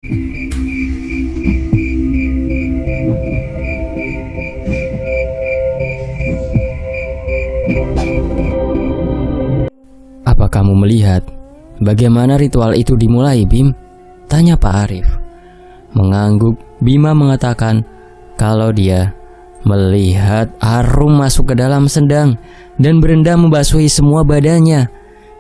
Apa kamu melihat bagaimana ritual itu dimulai, Bim? Tanya Pak Arif. Mengangguk, Bima mengatakan kalau dia melihat Arum masuk ke dalam sendang dan berendam membasuhi semua badannya.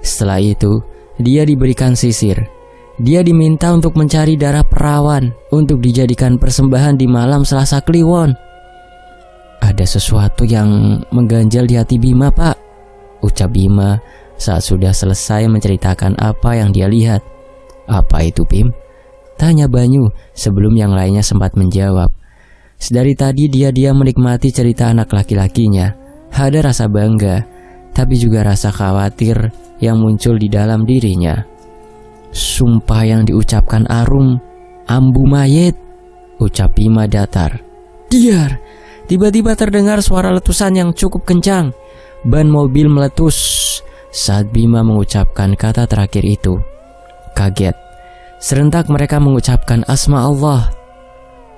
Setelah itu, dia diberikan sisir. Dia diminta untuk mencari darah perawan untuk dijadikan persembahan di malam Selasa Kliwon. Ada sesuatu yang mengganjal di hati Bima, Pak, ucap Bima saat sudah selesai menceritakan apa yang dia lihat. Apa itu, Bim? Tanya Banyu sebelum yang lainnya sempat menjawab. Sedari tadi dia menikmati cerita anak laki-lakinya. Ada rasa bangga, tapi juga rasa khawatir yang muncul di dalam dirinya. Sumpah yang diucapkan Arum, ambu mayit, ucap Bima datar. Diar! Tiba-tiba terdengar suara letusan yang cukup kencang. Ban mobil meletus saat Bima mengucapkan kata terakhir itu. Kaget. Serentak mereka mengucapkan asma Allah.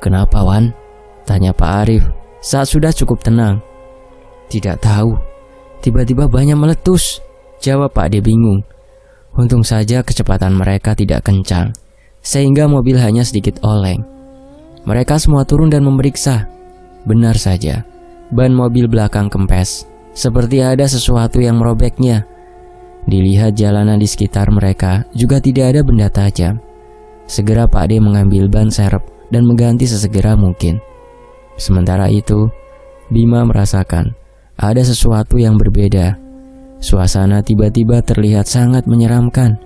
Kenapa, Wan? Tanya Pak Arif saat sudah cukup tenang. Tidak tahu. Tiba-tiba banyak meletus, jawab Pak De bingung. Untung saja kecepatan mereka tidak kencang, sehingga mobil hanya sedikit oleng. Mereka semua turun dan memeriksa. Benar saja, ban mobil belakang kempes, seperti ada sesuatu yang merobeknya. Dilihat jalanan di sekitar mereka juga tidak ada benda tajam. Segera Pak De mengambil ban serep dan mengganti sesegera mungkin. Sementara itu, Bima merasakan ada sesuatu yang berbeda. Suasana tiba-tiba terlihat sangat menyeramkan.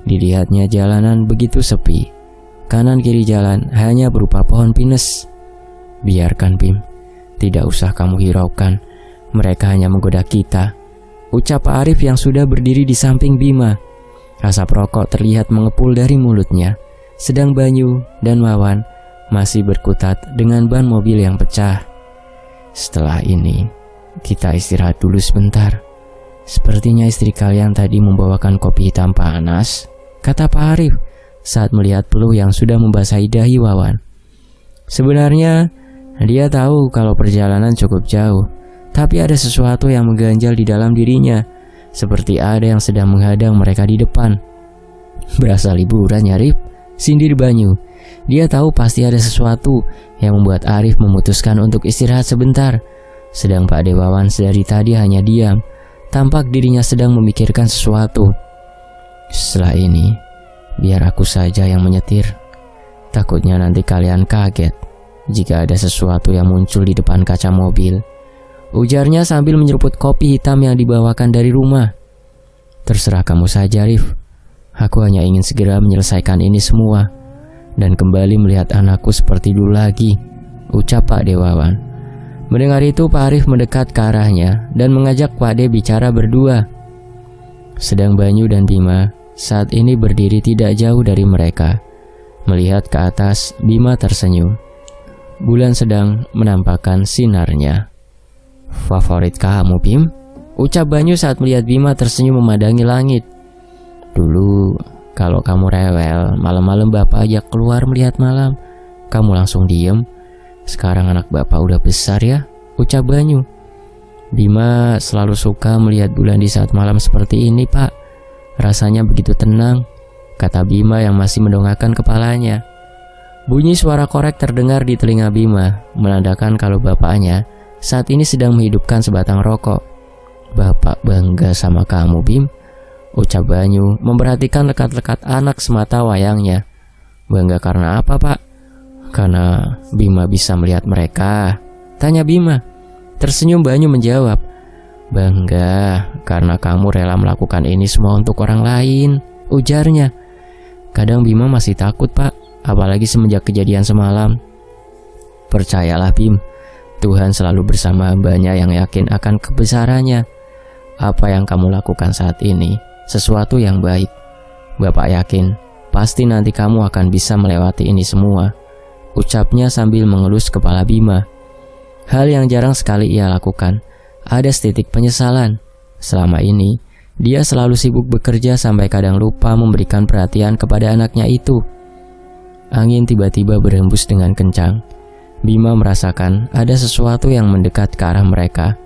Dilihatnya jalanan begitu sepi. Kanan kiri jalan hanya berupa pohon pinus. Biarkan, Bim, tidak usah kamu hiraukan. Mereka hanya menggoda kita, ucap Pak Arif yang sudah berdiri di samping Bima. Asap rokok terlihat mengepul dari mulutnya. Sedang Banyu dan Wawan masih berkutat dengan ban mobil yang pecah. Setelah ini, kita istirahat dulu sebentar. Sepertinya istri kalian tadi membawakan kopi hitam panas, kata Pak Arif saat melihat peluh yang sudah membasahi dahi Wawan. Sebenarnya, dia tahu kalau perjalanan cukup jauh, tapi ada sesuatu yang mengganjal di dalam dirinya, seperti ada yang sedang menghadang mereka di depan. Berasa liburan ya, Rif? Sindir Banyu. Dia tahu pasti ada sesuatu yang membuat Arif memutuskan untuk istirahat sebentar. Sedang Pak Dewawan sedari tadi hanya diam. Tampak dirinya sedang memikirkan sesuatu. Setelah ini, biar aku saja yang menyetir. Takutnya nanti kalian kaget jika ada sesuatu yang muncul di depan kaca mobil, ujarnya sambil menyeruput kopi hitam yang dibawakan dari rumah. Terserah kamu saja, Rif. Aku hanya ingin segera menyelesaikan ini semua dan kembali melihat anakku seperti dulu lagi, ucap Pak Dewawan. Mendengar itu, Pak Arif mendekat ke arahnya dan mengajak Pak De bicara berdua. Sedang Banyu dan Bima saat ini berdiri tidak jauh dari mereka. Melihat ke atas, Bima tersenyum. Bulan sedang menampakkan sinarnya. Favorit kamu, Bim? Ucap Banyu saat melihat Bima tersenyum memandangi langit. Dulu, kalau kamu rewel, malam-malam bapak ajak keluar melihat malam, kamu langsung diem. Sekarang anak bapak udah besar ya, ucap Banyu. Bima selalu suka melihat bulan di saat malam seperti ini, Pak. Rasanya begitu tenang, kata Bima yang masih mendongakkan kepalanya. Bunyi suara korek terdengar di telinga Bima, menandakan kalau bapaknya saat ini sedang menghidupkan sebatang rokok. Bapak bangga sama kamu, Bim, ucap Banyu memperhatikan lekat-lekat anak semata wayangnya. Bangga karena apa, Pak? Karena Bima bisa melihat mereka, tanya Bima. Tersenyum Banyu menjawab, bangga karena kamu rela melakukan ini semua untuk orang lain, ujarnya. Kadang Bima masih takut, Pak, apalagi semenjak kejadian semalam. Percayalah, Bim, Tuhan selalu bersama hambanya yang yakin akan kebesarannya. Apa yang kamu lakukan saat ini sesuatu yang baik. Bapak yakin pasti nanti kamu akan bisa melewati ini semua, ucapnya sambil mengelus kepala Bima. Hal yang jarang sekali ia lakukan. Ada setitik penyesalan. Selama ini dia selalu sibuk bekerja sampai kadang lupa memberikan perhatian kepada anaknya itu. angin tiba-tiba berhembus dengan kencang. Bima merasakan ada sesuatu yang mendekat ke arah mereka.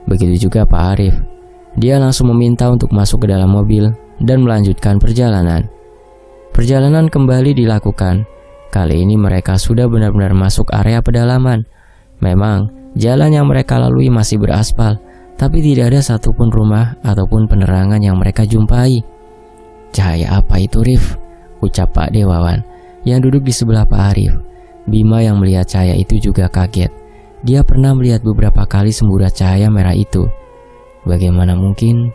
Begitu juga Pak Arif. Dia langsung meminta untuk masuk ke dalam mobil dan melanjutkan perjalanan. Perjalanan kembali dilakukan. Kali ini mereka sudah benar-benar masuk area pedalaman. Memang jalan yang mereka lalui masih beraspal, tapi tidak ada satupun rumah ataupun penerangan yang mereka jumpai. "Cahaya apa itu, Rif?" ucap Pak Dewawan yang duduk di sebelah Pak Arif. Bima yang melihat cahaya itu juga kaget. Dia pernah melihat beberapa kali semburat cahaya merah itu. Bagaimana mungkin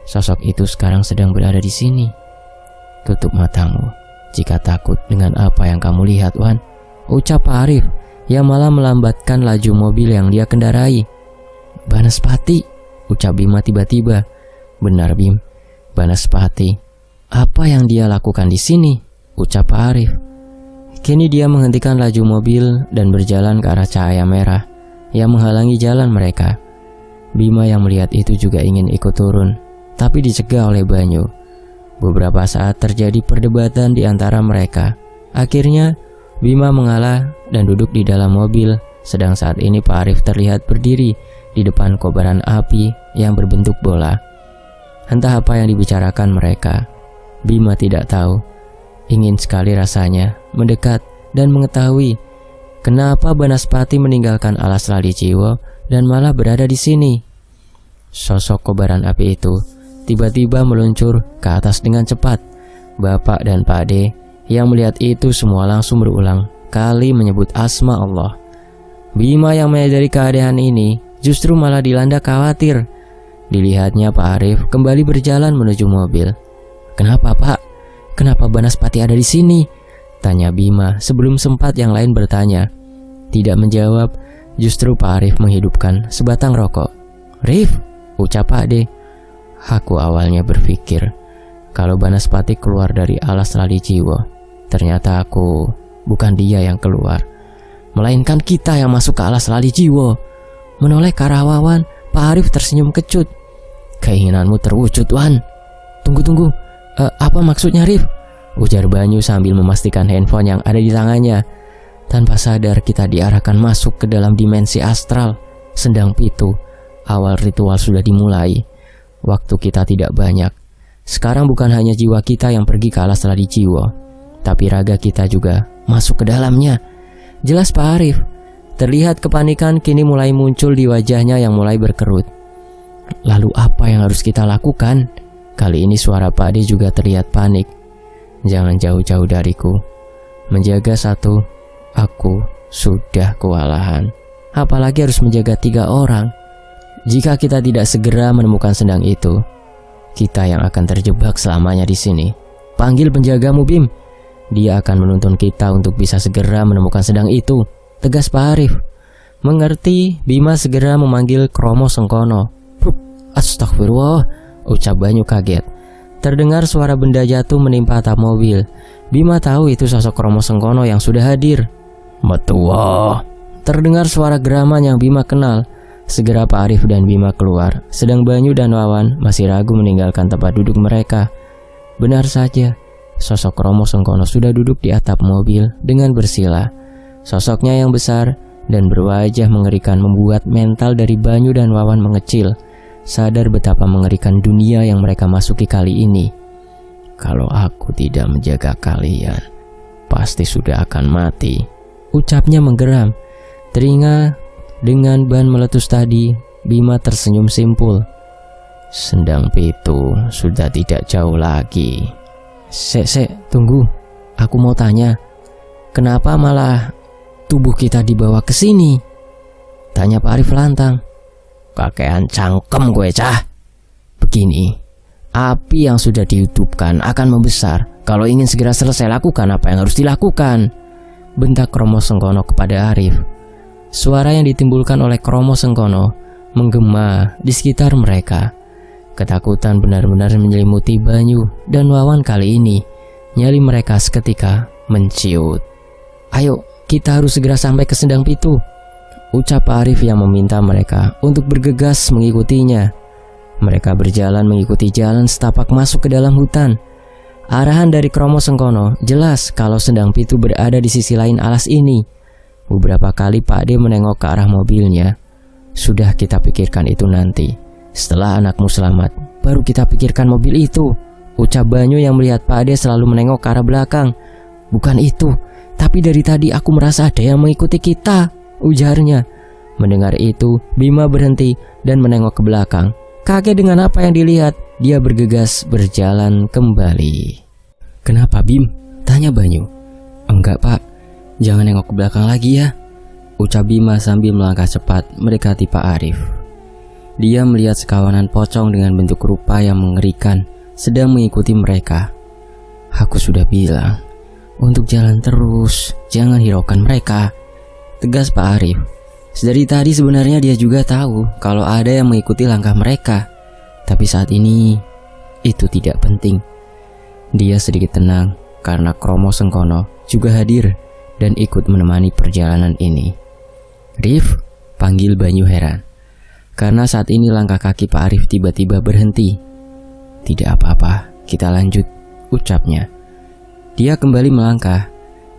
sosok itu sekarang sedang berada di sini? "Tutup matamu jika takut dengan apa yang kamu lihat, Wan," ucap Pak Arif yang malah melambatkan laju mobil yang dia kendarai. "Banaspati," ucap Bima tiba-tiba. "Benar, Bim, Banaspati. Apa yang dia lakukan di sini?" ucap Pak Arif. Kini dia menghentikan laju mobil dan berjalan ke arah cahaya merah yang menghalangi jalan mereka. Bima yang melihat itu juga ingin ikut turun, tapi dicegah oleh Banyu. Beberapa saat terjadi perdebatan di antara mereka. Akhirnya Bima mengalah dan duduk di dalam mobil, sedang saat ini Pak Arif terlihat berdiri di depan kobaran api yang berbentuk bola. Entah apa yang dibicarakan mereka, Bima tidak tahu. Ingin sekali rasanya mendekat dan mengetahui kenapa Banaspati meninggalkan alas Lali Jiwo dan malah berada di sini. Sosok kobaran api itu tiba-tiba meluncur ke atas dengan cepat. Bapak dan Pak De yang melihat itu semua langsung berulang kali menyebut asma Allah. Bima yang menyadari keadaan ini justru malah dilanda khawatir. Dilihatnya Pak Arif kembali berjalan menuju mobil. "Kenapa, Pak? Kenapa Banaspati ada di sini?" tanya Bima sebelum sempat yang lain bertanya. Tidak menjawab, justru Pak Arif menghidupkan sebatang rokok. "Rif," ucap Pak De. "Aku awalnya berpikir kalau Banaspati keluar dari alas Lali Jiwo. Ternyata bukan dia yang keluar, melainkan kita yang masuk ke alas Lali Jiwo." Menoleh ke arah Wawan, Pak Arif tersenyum kecut. "Keinginanmu terwujud, Wan." Tunggu. Apa maksudnya, Rif?" ujar Banyu sambil memastikan handphone yang ada di tangannya. Tanpa sadar kita diarahkan masuk ke dalam dimensi astral. Sendang Pitu, awal ritual sudah dimulai. Waktu kita tidak banyak. Sekarang bukan hanya jiwa kita yang pergi ke alas Lali Jiwo, tapi raga kita juga masuk ke dalamnya. Jelas Pak Arif. Terlihat kepanikan kini mulai muncul di wajahnya yang mulai berkerut. Lalu apa yang harus kita lakukan? Kali ini suara Pak De juga terlihat panik. "Jangan jauh-jauh dariku. Menjaga satu, aku sudah kewalahan. Apalagi harus menjaga 3 orang. Jika kita tidak segera menemukan sendang itu, kita yang akan terjebak selamanya di sini. Panggil penjagamu, Bim. Dia akan menuntun kita untuk bisa segera menemukan sendang itu," tegas Pak Arif. Mengerti, Bima segera memanggil Kromo Sengkono. "Astagfirullah," ucap Banyu kaget. Terdengar suara benda jatuh menimpa atap mobil. Bima tahu itu sosok Kromo Sengkono yang sudah hadir. "Metua!" Terdengar suara geraman yang Bima kenal. Segera Pak Arif dan Bima keluar, sedang Banyu dan Wawan masih ragu meninggalkan tempat duduk mereka. Benar saja, sosok Kromo Sengkono sudah duduk di atap mobil dengan bersila. Sosoknya yang besar dan berwajah mengerikan membuat mental dari Banyu dan Wawan mengecil. Sadar betapa mengerikan dunia yang mereka masuki kali ini. "Kalau aku tidak menjaga kalian, pasti sudah akan mati," ucapnya menggeram. Teringat dengan ban meletus tadi, Bima tersenyum simpul. "Sendang Pitu sudah tidak jauh lagi." Tunggu. Aku mau tanya, kenapa malah tubuh kita dibawa ke sini?" tanya Pak Arif lantang. "Kakean cangkem gue, cah. Begini, api yang sudah dihidupkan akan membesar. Kalau ingin segera selesai, lakukan apa yang harus dilakukan," bentak Kromo Sengkono kepada Arif. Suara yang ditimbulkan oleh Kromo Sengkono menggema di sekitar mereka. Ketakutan benar-benar menyelimuti Banyu dan Wawan kali ini. Nyali mereka seketika menciut. "Ayo, kita harus segera sampai ke Sendang Pitu," ucap Arif yang meminta mereka untuk bergegas mengikutinya. Mereka berjalan mengikuti jalan setapak masuk ke dalam hutan. Arahan dari Kromo Sengkono jelas kalau Sendang Pitu berada di sisi lain alas ini. Beberapa kali Pak D menengok ke arah mobilnya. Sudah kita pikirkan itu nanti. Setelah anakmu selamat, baru kita pikirkan mobil itu, ucap Banyu yang melihat Pak D selalu menengok ke arah belakang. Bukan itu, tapi dari tadi aku merasa ada yang mengikuti kita, ujarnya. Mendengar itu, Bima berhenti dan menengok ke belakang. Kaget dengan apa yang dilihat, dia bergegas berjalan kembali. Kenapa Bim? Tanya Banyu. Enggak Pak, jangan nengok ke belakang lagi ya, ucap Bima sambil melangkah cepat mendekati Pak Arif. Dia melihat sekawanan pocong dengan bentuk rupa yang mengerikan sedang mengikuti mereka. Aku sudah bilang, untuk jalan terus, jangan hiraukan mereka, tegas Pak Arif. Dari tadi sebenarnya dia juga tahu kalau ada yang mengikuti langkah mereka. Tapi saat ini, itu tidak penting. Dia sedikit tenang karena Kromo Sengkono juga hadir dan ikut menemani perjalanan ini. Rif, panggil Banyu heran. Karena saat ini langkah kaki Pak Arif tiba-tiba berhenti. Tidak apa-apa, kita lanjut, ucapnya. Dia kembali melangkah.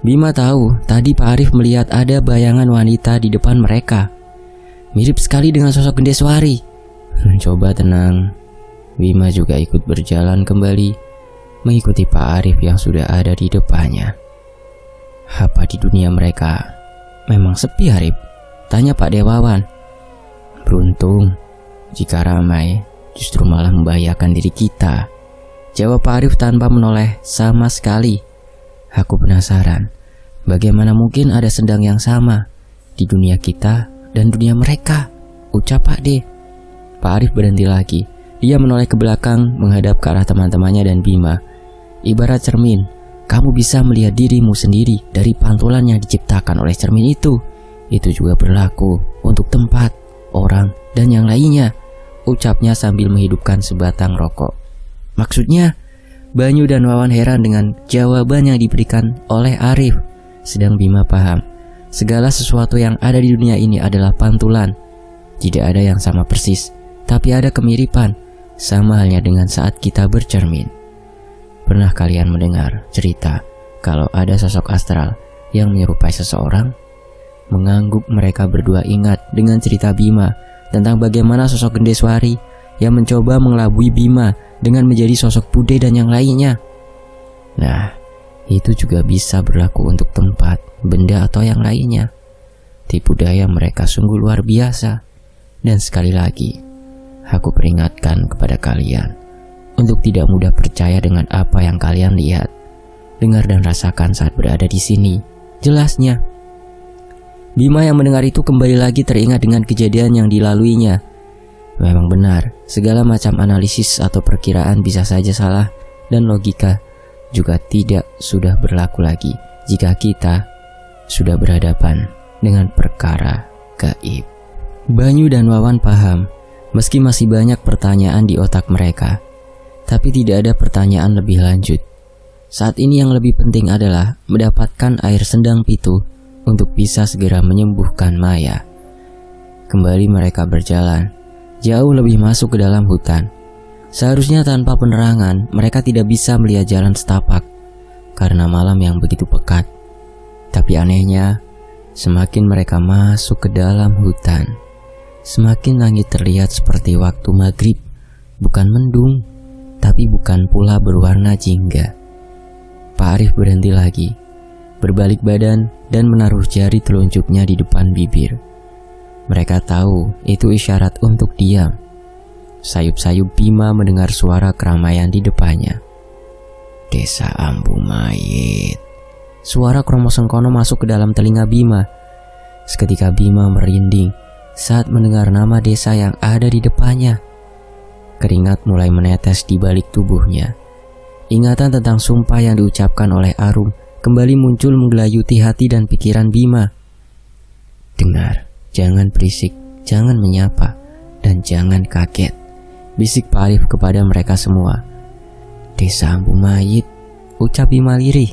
Bima tahu tadi Pak Arif melihat ada bayangan wanita di depan mereka. Mirip sekali dengan sosok Gendeswari. Coba tenang. Bima juga ikut berjalan kembali, mengikuti Pak Arif yang sudah ada di depannya. Apa di dunia mereka memang sepi, Arif? Tanya Pak Dewawan. Beruntung, jika ramai justru malah membahayakan diri kita, jawab Pak Arif tanpa menoleh sama sekali. Aku penasaran, bagaimana mungkin ada Sendang yang sama di dunia kita dan dunia mereka, ucap Pak D. Pak Arif berhenti lagi. Dia menoleh ke belakang menghadap ke arah teman-temannya dan Bima. Ibarat cermin, kamu bisa melihat dirimu sendiri dari pantulan yang diciptakan oleh cermin itu. Itu juga berlaku untuk tempat, orang, dan yang lainnya, ucapnya sambil menghidupkan sebatang rokok. Maksudnya, Banyu dan Wawan heran dengan jawaban yang diberikan oleh Arif. Sedang Bima paham, segala sesuatu yang ada di dunia ini adalah pantulan. Tidak ada yang sama persis, tapi ada kemiripan, sama halnya dengan saat kita bercermin. Pernah kalian mendengar cerita kalau ada sosok astral yang menyerupai seseorang? Mengangguk mereka berdua ingat dengan cerita Bima tentang bagaimana sosok Gendeswari yang mencoba mengelabui Bima dengan menjadi sosok Bude dan yang lainnya. Nah, itu juga bisa berlaku untuk tempat, benda atau yang lainnya. Tipu daya mereka sungguh luar biasa. Dan sekali lagi, aku peringatkan kepada kalian untuk tidak mudah percaya dengan apa yang kalian lihat, dengar dan rasakan saat berada di sini. Jelasnya. Bima yang mendengar itu kembali lagi teringat dengan kejadian yang dilaluinya. Memang benar, segala macam analisis atau perkiraan bisa saja salah dan logika juga tidak sudah berlaku lagi jika kita sudah berhadapan dengan perkara gaib. Banyu dan Wawan paham, meski masih banyak pertanyaan di otak mereka, tapi tidak ada pertanyaan lebih lanjut. Saat ini yang lebih penting adalah mendapatkan air Sendang Pitu untuk bisa segera menyembuhkan Maya. Kembali mereka berjalan, jauh lebih masuk ke dalam hutan. Seharusnya tanpa penerangan, mereka tidak bisa melihat jalan setapak karena malam yang begitu pekat. Tapi anehnya, semakin mereka masuk ke dalam hutan, semakin langit terlihat seperti waktu maghrib, bukan mendung, tapi bukan pula berwarna jingga. Pak Arif berhenti lagi, berbalik badan dan menaruh jari telunjuknya di depan bibir. Mereka tahu itu isyarat untuk diam. Sayup-sayup Bima mendengar suara keramaian di depannya. Desa Ambu Mayit. Suara Kromo Sengkono masuk ke dalam telinga Bima. Seketika Bima merinding saat mendengar nama desa yang ada di depannya. Keringat mulai menetes di balik tubuhnya. Ingatan tentang sumpah yang diucapkan oleh Arum kembali muncul menggelayuti hati dan pikiran Bima. Dengar, jangan berisik, jangan menyapa, dan jangan kaget, bisik Pak Arif kepada mereka semua. Desa Ambu Mayit, ucap Bima lirih.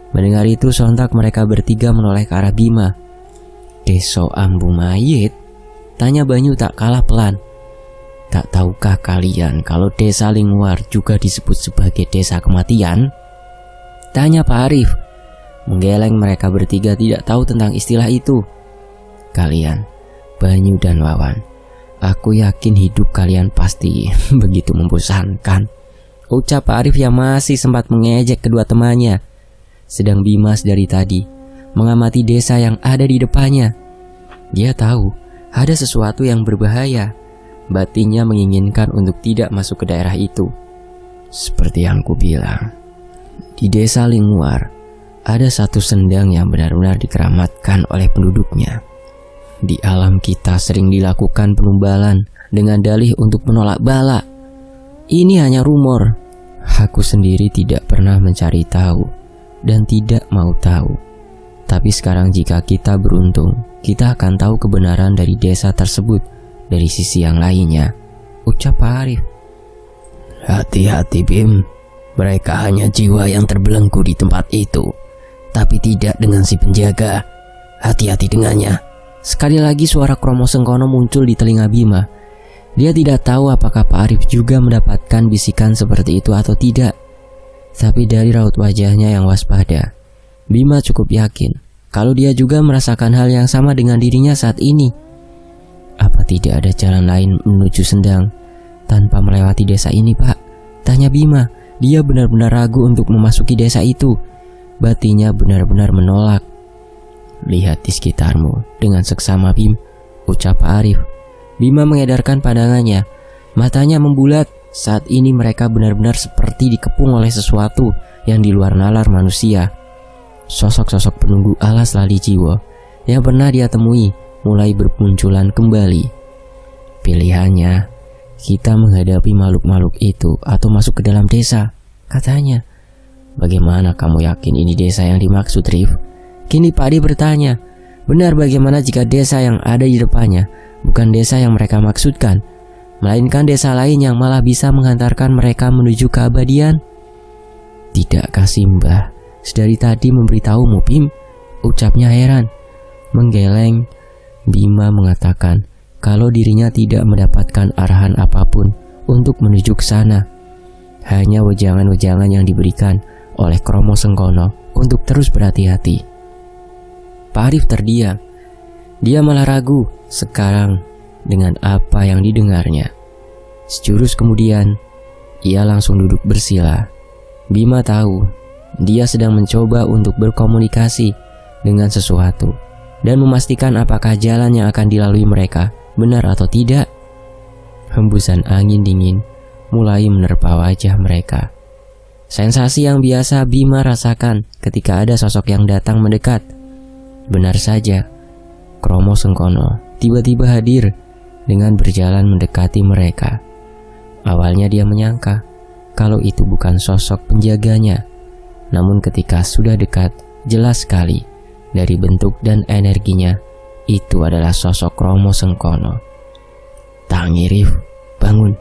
Mendengar itu sontak mereka bertiga menoleh ke arah Bima. Desa Ambu Mayit? Tanya Banyu tak kalah pelan. Tak tahukah kalian kalau desa Lingwar juga disebut sebagai desa kematian? Tanya Pak Arif. Menggeleng mereka bertiga tidak tahu tentang istilah itu. Kalian, Banyu dan Wawan, aku yakin hidup kalian pasti begitu membosankan, ucap Pak Arif yang masih sempat mengejek kedua temannya. Sedang Bima dari tadi mengamati desa yang ada di depannya. Dia tahu ada sesuatu yang berbahaya. Batinnya menginginkan untuk tidak masuk ke daerah itu. Seperti yang kubilang, di desa Lingwar ada satu sendang yang benar-benar dikeramatkan oleh penduduknya. Di alam kita sering dilakukan penumbalan dengan dalih untuk menolak bala. Ini hanya rumor. Aku sendiri tidak pernah mencari tahu dan tidak mau tahu. Tapi sekarang jika kita beruntung, kita akan tahu kebenaran dari desa tersebut dari sisi yang lainnya, ucap Pak Arif. Hati-hati Bim, mereka hanya jiwa yang terbelenggu di tempat itu, tapi tidak dengan si penjaga. Hati-hati dengannya. Sekali lagi suara Kromo Sengkono muncul di telinga Bima. Dia tidak tahu apakah Pak Arif juga mendapatkan bisikan seperti itu atau tidak. Tapi dari raut wajahnya yang waspada, Bima cukup yakin kalau dia juga merasakan hal yang sama dengan dirinya saat ini. Apa tidak ada jalan lain menuju Sendang tanpa melewati desa ini, Pak? Tanya Bima. Dia benar-benar ragu untuk memasuki desa itu. Batinnya benar-benar menolak. Lihat di sekitarmu dengan seksama Bim, ucap Pak Arif. Bima mengedarkan pandangannya. Matanya membulat. Saat ini mereka benar-benar seperti dikepung oleh sesuatu yang di luar nalar manusia. Sosok-sosok penunggu alas lali jiwa yang pernah dia temui mulai bermunculan kembali. Pilihannya, kita menghadapi makhluk-makhluk itu atau masuk ke dalam desa, katanya. Bagaimana kamu yakin ini desa yang dimaksud, Rif? Kini Pak Adi bertanya. Benar, bagaimana jika desa yang ada di depannya bukan desa yang mereka maksudkan, melainkan desa lain yang malah bisa menghantarkan mereka menuju keabadian? Tidakkah Simbah sedari tadi memberitahumu, Bim? Ucapnya heran. Menggeleng, Bima mengatakan kalau dirinya tidak mendapatkan arahan apapun untuk menuju ke sana. Hanya wejangan-wejangan yang diberikan oleh Kromo Sengkono untuk terus berhati-hati. Pak Arif terdiam. Dia malah ragu sekarang dengan apa yang didengarnya. Sejurus kemudian, ia langsung duduk bersila. Bima tahu dia sedang mencoba untuk berkomunikasi dengan sesuatu dan memastikan apakah jalan yang akan dilalui mereka benar atau tidak. Hembusan angin dingin mulai menerpa wajah mereka. Sensasi yang biasa Bima rasakan ketika ada sosok yang datang mendekat. Benar saja, Kromo Sengkono tiba-tiba hadir dengan berjalan mendekati mereka. Awalnya dia menyangka kalau itu bukan sosok penjaganya. Namun ketika sudah dekat, jelas sekali dari bentuk dan energinya itu adalah sosok Kromo Sengkono. Tangi Rif, bangun.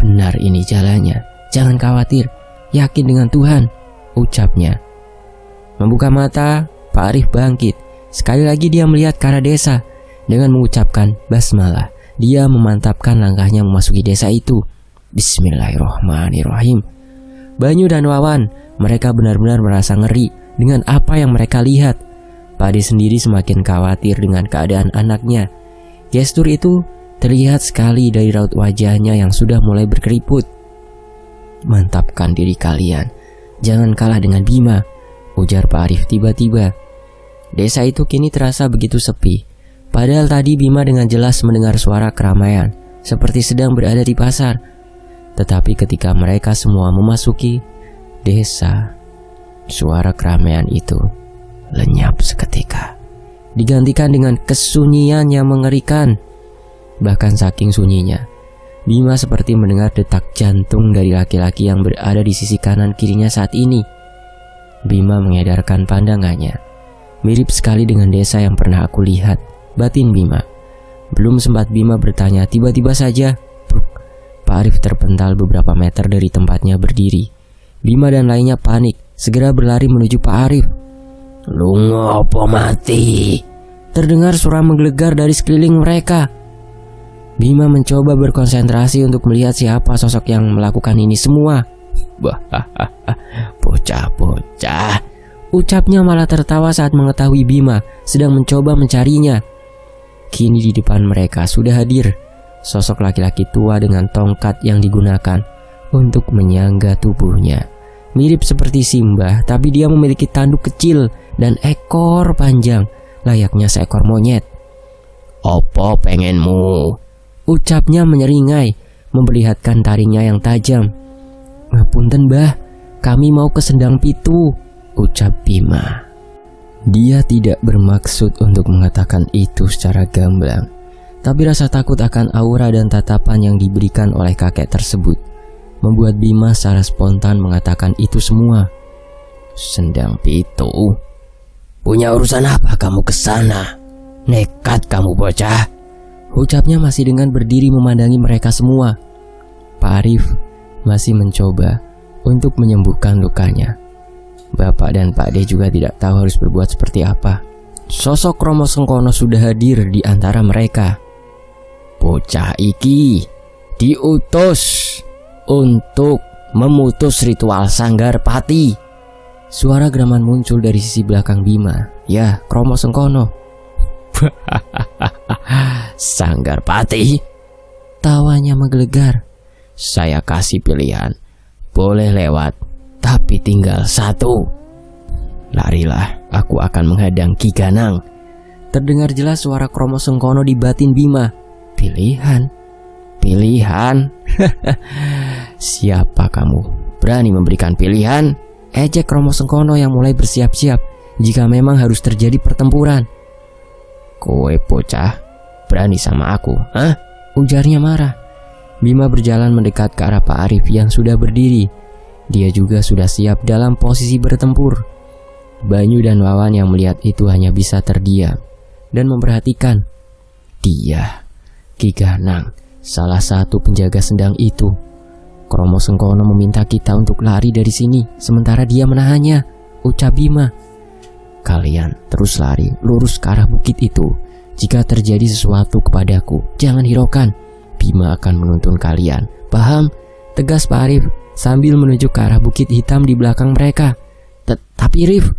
Benar ini jalannya. Jangan khawatir, yakin dengan Tuhan, ucapnya. Membuka mata, Pak Arif bangkit. Sekali lagi dia melihat ke arah desa. Dengan mengucapkan basmalah, dia memantapkan langkahnya memasuki desa itu. Bismillahirrahmanirrahim. Banyu dan Wawan, mereka benar-benar merasa ngeri dengan apa yang mereka lihat. Pak Ade sendiri semakin khawatir dengan keadaan anaknya. Gestur itu terlihat sekali dari raut wajahnya yang sudah mulai berkeriput. Mantapkan diri kalian, jangan kalah dengan Bima, ujar Pak Arif tiba-tiba. Desa itu kini terasa begitu sepi. Padahal tadi Bima dengan jelas mendengar suara keramaian, seperti sedang berada di pasar. Tetapi ketika mereka semua memasuki desa, suara keramaian itu lenyap seketika, digantikan dengan kesunyian yang mengerikan. Bahkan saking sunyinya, Bima seperti mendengar detak jantung dari laki-laki yang berada di sisi kanan kirinya saat ini. Bima mengedarkan pandangannya. Mirip sekali dengan desa yang pernah aku lihat, batin Bima. Belum sempat Bima bertanya, tiba-tiba saja Pak Arif terpental beberapa meter dari tempatnya berdiri. Bima dan lainnya panik, segera berlari menuju Pak Arif. Lu ngopo mati? Terdengar suara menggelegar dari sekeliling mereka. Bima mencoba berkonsentrasi untuk melihat siapa sosok yang melakukan ini semua. Bocah-bocah, ucapnya malah tertawa saat mengetahui Bima sedang mencoba mencarinya. Kini di depan mereka sudah hadir sosok laki-laki tua dengan tongkat yang digunakan untuk menyangga tubuhnya. Mirip seperti Simbah, tapi dia memiliki tanduk kecil dan ekor panjang layaknya seekor monyet. "Opo pengenmu?" ucapnya menyeringai, memperlihatkan taringnya yang tajam. "Ngapunten Mbah, kami mau ke Sendang Pitu," ucap Bima. Dia tidak bermaksud untuk mengatakan itu secara gamblang, tapi rasa takut akan aura dan tatapan yang diberikan oleh kakek tersebut membuat Bima secara spontan mengatakan itu semua. "Sendang Pitu? Punya urusan apa kamu ke sana? Nekat kamu bocah," ucapnya masih dengan berdiri memandangi mereka semua. Pak Arif masih mencoba untuk menyembuhkan lukanya. Bapak dan Pak D juga tidak tahu harus berbuat seperti apa. Sosok Romo Sengkono sudah hadir di antara mereka. "Bocah iki diutus untuk memutus ritual Sanggar Pati." Suara geraman muncul dari sisi belakang Bima. Ya, Romo Sengkono. "Sanggar Pati?" Tawanya menggelegar. "Saya kasih pilihan. Boleh lewat, tapi tinggal satu. Larilah, aku akan menghadang Ki Ganang." Terdengar jelas suara Romo Sengkono di batin Bima. "Pilihan? Pilihan? Siapa kamu berani memberikan pilihan?" Ejek Romo Sengkono yang mulai bersiap-siap jika memang harus terjadi pertempuran. "Kowe bocah, berani sama aku, hah?" ujarnya marah. Bima berjalan mendekat ke arah Pak Arif yang sudah berdiri. Dia juga sudah siap dalam posisi bertempur. Banyu dan Wawan yang melihat itu hanya bisa terdiam dan memperhatikan. Dia, Ki Ganang, salah satu penjaga sendang itu. Romo Sengkono meminta kita untuk lari dari sini, sementara dia menahannya, ucap Bima. "Kalian terus lari lurus ke arah bukit itu. Jika terjadi sesuatu kepadaku, jangan hiraukan. Bima akan menuntun kalian. Paham?" tegas Pak Arif sambil menunjuk ke arah bukit hitam di belakang mereka. "Tapi Rif,"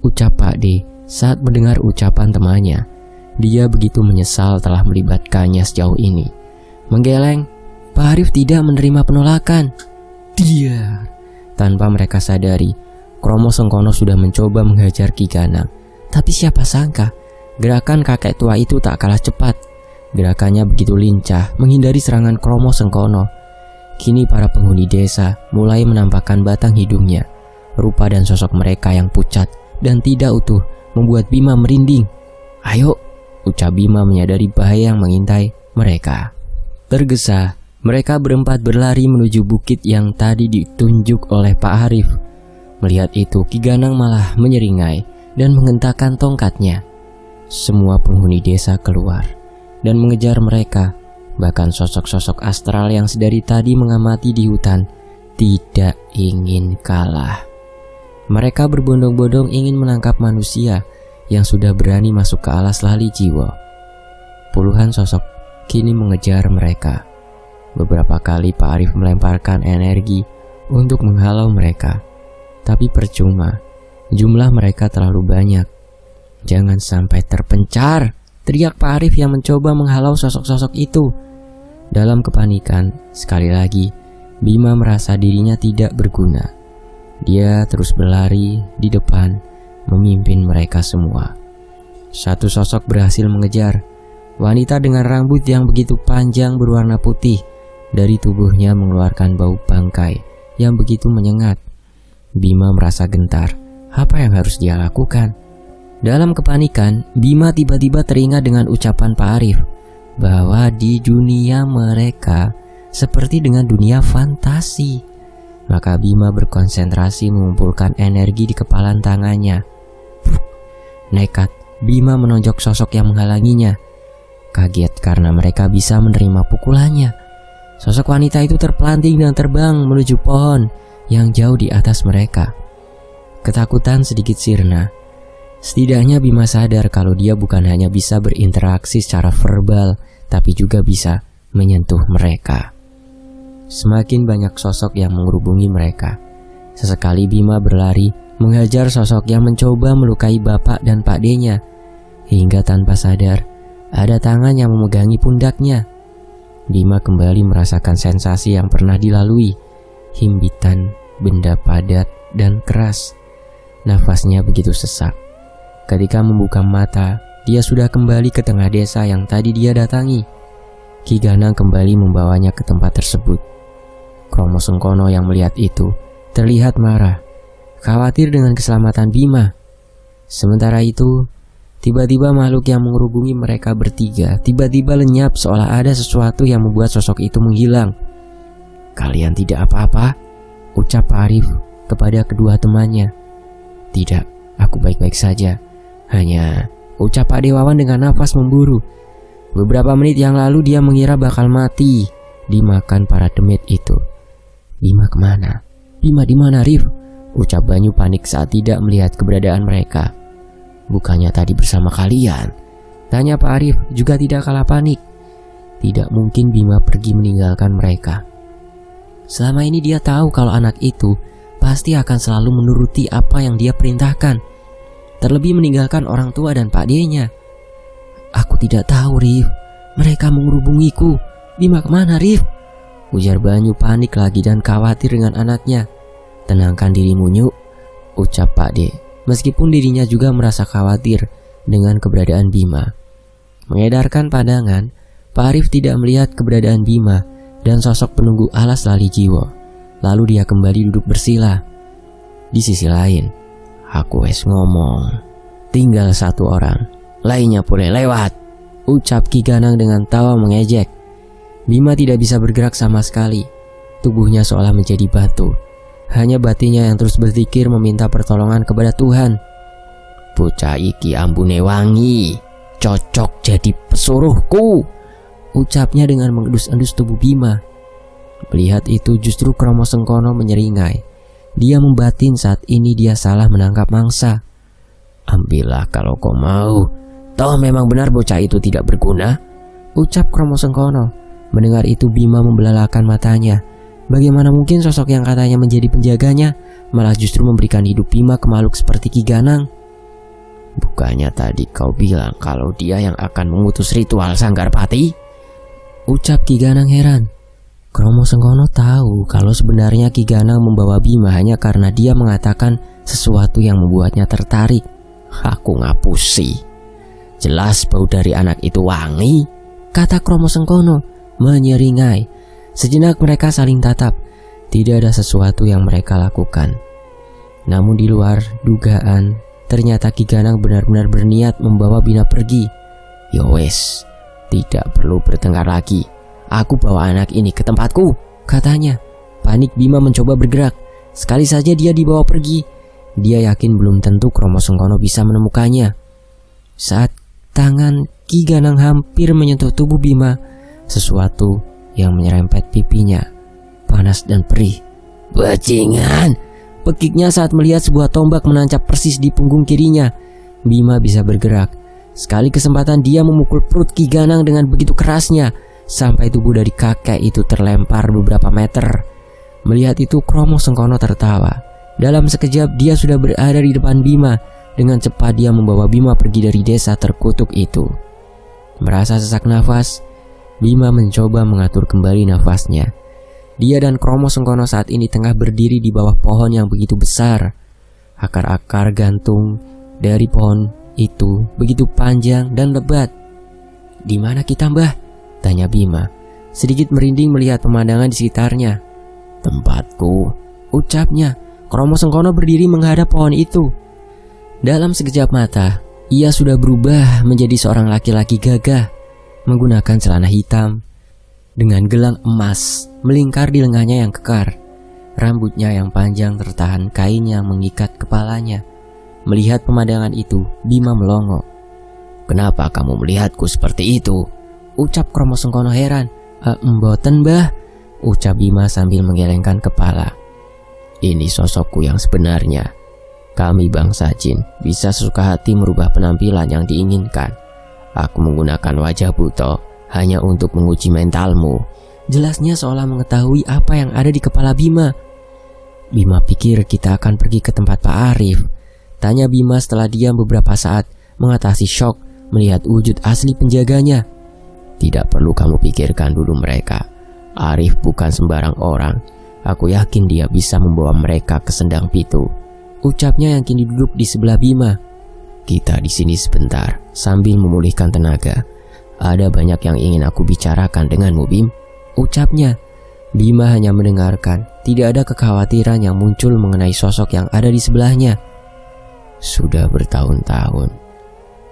ucap Pak D saat mendengar ucapan temannya. Dia begitu menyesal telah melibatkannya sejauh ini. Menggeleng, Pak Arif tidak menerima penolakan. Dia, tanpa mereka sadari, Romo Sengkono sudah mencoba menghajar Ki Ganang. Tapi siapa sangka, gerakan kakek tua itu tak kalah cepat. Gerakannya begitu lincah menghindari serangan Romo Sengkono. Kini para penghuni desa mulai menampakkan batang hidungnya. Rupa dan sosok mereka yang pucat dan tidak utuh membuat Bima merinding. "Ayo," ucap Bima menyadari bahaya yang mengintai mereka. Tergesa, mereka berempat berlari menuju bukit yang tadi ditunjuk oleh Pak Arif. Melihat itu, Ki Ganang malah menyeringai dan menghentakkan tongkatnya. Semua penghuni desa keluar dan mengejar mereka. Bahkan sosok-sosok astral yang sedari tadi mengamati di hutan tidak ingin kalah. Mereka berbondong-bondong ingin menangkap manusia yang sudah berani masuk ke alas lali jiwa. Puluhan sosok kini mengejar mereka. Beberapa kali Pak Arif melemparkan energi untuk menghalau mereka, tapi percuma. Jumlah mereka terlalu banyak. "Jangan sampai terpencar!" teriak Pak Arif yang mencoba menghalau sosok-sosok itu. Dalam kepanikan, sekali lagi, Bima merasa dirinya tidak berguna. Dia terus berlari di depan, memimpin mereka semua. Satu sosok berhasil mengejar. Wanita dengan rambut yang begitu panjang berwarna putih. Dari tubuhnya mengeluarkan bau bangkai yang begitu menyengat. Bima merasa gentar. Apa yang harus dia lakukan? Dalam kepanikan, Bima tiba-tiba teringat dengan ucapan Pak Arif bahwa di dunia mereka seperti dengan dunia fantasi. Maka Bima berkonsentrasi mengumpulkan energi di kepalan tangannya. Nekat, Bima menonjok sosok yang menghalanginya. Kaget karena mereka bisa menerima pukulannya. Sosok wanita itu terpelanting dan terbang menuju pohon yang jauh di atas mereka. Ketakutan sedikit sirna. Setidaknya Bima sadar kalau dia bukan hanya bisa berinteraksi secara verbal, tapi juga bisa menyentuh mereka. Semakin banyak sosok yang mengerubungi mereka. Sesekali Bima berlari menghajar sosok yang mencoba melukai bapak dan Pak D-nya, hingga tanpa sadar ada tangan yang memegangi pundaknya. Bima kembali merasakan sensasi yang pernah dilalui, himpitan benda padat dan keras. Nafasnya begitu sesak. Ketika membuka mata, dia sudah kembali ke tengah desa yang tadi dia datangi. Ki Ganang kembali membawanya ke tempat tersebut. Kromo Sengkono yang melihat itu terlihat marah, khawatir dengan keselamatan Bima. Sementara itu, tiba-tiba makhluk yang mengerubungi mereka bertiga tiba-tiba lenyap seolah ada sesuatu yang membuat sosok itu menghilang. "Kalian tidak apa-apa?" ucap Pak Arif kepada kedua temannya. "Tidak, aku baik-baik saja. Hanya," ucap Pak Dewawan dengan nafas memburu. Beberapa menit yang lalu dia mengira bakal mati dimakan para demit itu. "Bima kemana? Bima di mana, Rif?" ucap Banyu panik saat tidak melihat keberadaan mereka. "Bukannya tadi bersama kalian?" tanya Pak Arif juga tidak kalah panik. Tidak mungkin Bima pergi meninggalkan mereka. Selama ini dia tahu kalau anak itu pasti akan selalu menuruti apa yang dia perintahkan, terlebih meninggalkan orang tua dan Pak D-nya. "Aku tidak tahu, Rif. Mereka mengerubungiku. Bima kemana, Rif?" ujar Banyu panik lagi dan khawatir dengan anaknya. "Tenangkan dirimu, Nyuk," ucap Pak D, meskipun dirinya juga merasa khawatir dengan keberadaan Bima. Mengedarkan pandangan, Pak Arif tidak melihat keberadaan Bima dan sosok penunggu alas lali jiwa. Lalu dia kembali duduk bersila. Di sisi lain, "Aku wes ngomong, tinggal satu orang, lainnya boleh lewat," ucap Ki Ganang dengan tawa mengejek. Bima tidak bisa bergerak sama sekali. Tubuhnya seolah menjadi batu. Hanya batinnya yang terus berzikir meminta pertolongan kepada Tuhan. "Bocah iki ambune wangi, cocok jadi pesuruhku," ucapnya dengan mengendus-endus tubuh Bima. Melihat itu justru Kromo Sengkono menyeringai. Dia membatin saat ini dia salah menangkap mangsa. "Ambillah kalau kau mau. Toh memang benar bocah itu tidak berguna," ucap Kromo Sengkono. Mendengar itu Bima membelalakan matanya. Bagaimana mungkin sosok yang katanya menjadi penjaganya malah justru memberikan hidup Bima ke makhluk seperti Ki Ganang? "Bukannya tadi kau bilang kalau dia yang akan mengutus ritual Sanggarpati?" ucap Ki Ganang heran. Kromo Sengkono tahu kalau sebenarnya Ki Ganang membawa Bima hanya karena dia mengatakan sesuatu yang membuatnya tertarik. "Aku ngapusi. Jelas bau dari anak itu wangi," kata Kromo Sengkono menyeringai. Sejenak mereka saling tatap. Tidak ada sesuatu yang mereka lakukan. Namun di luar dugaan, ternyata Ki Ganang benar-benar berniat membawa Bima pergi. "Yowes, tidak perlu bertengkar lagi. Aku bawa anak ini ke tempatku," katanya. Panik Bima mencoba bergerak. Sekali saja dia dibawa pergi, dia yakin belum tentu Kromo Sengkono bisa menemukannya. Saat tangan Ki Ganang hampir menyentuh tubuh Bima, sesuatu yang menyerempet pipinya, panas dan perih. "Bajingan!" pekiknya saat melihat sebuah tombak menancap persis di punggung kirinya. Bima bisa bergerak. Sekali kesempatan dia memukul perut Ki Ganang dengan begitu kerasnya, sampai tubuh dari kakek itu terlempar beberapa meter. Melihat itu Kromo Sengkono tertawa. Dalam sekejap dia sudah berada di depan Bima. Dengan cepat dia membawa Bima pergi dari desa terkutuk itu. Merasa sesak nafas, Bima mencoba mengatur kembali nafasnya. Dia dan Kromo Sengkono saat ini tengah berdiri di bawah pohon yang begitu besar. Akar-akar gantung dari pohon itu begitu panjang dan lebat. "Di mana kita, Mbah?" tanya Bima, sedikit merinding melihat pemandangan di sekitarnya. "Tempatku," ucapnya. Kromo Sengkono berdiri menghadap pohon itu. Dalam sekejap mata, ia sudah berubah menjadi seorang laki-laki gagah, menggunakan celana hitam dengan gelang emas melingkar di lengannya yang kekar. Rambutnya yang panjang tertahan kain yang mengikat kepalanya. Melihat pemandangan itu, Bima melongo. "Kenapa kamu melihatku seperti itu?" ucap Kromo Sengkono heran. Mboten, Mbah," ucap Bima sambil menggelengkan kepala. "Ini sosokku yang sebenarnya. Kami bangsa jin bisa sesuka hati merubah penampilan yang diinginkan. Aku menggunakan wajah buto hanya untuk menguji mentalmu. Jelasnya seolah mengetahui apa yang ada di kepala Bima. Bima pikir kita akan pergi ke tempat Pak Arif. Tanya Bima setelah diam beberapa saat mengatasi shock melihat wujud asli penjaganya. Tidak perlu kamu pikirkan dulu mereka. Arif bukan sembarang orang. Aku yakin dia bisa membawa mereka ke Sendang Pitu, ucapnya yang kini duduk di sebelah Bima. Kita di sini sebentar sambil memulihkan tenaga. Ada banyak yang ingin aku bicarakan denganmu, Bim, ucapnya. Bima hanya mendengarkan, tidak ada kekhawatiran yang muncul mengenai sosok yang ada di sebelahnya. Sudah bertahun-tahun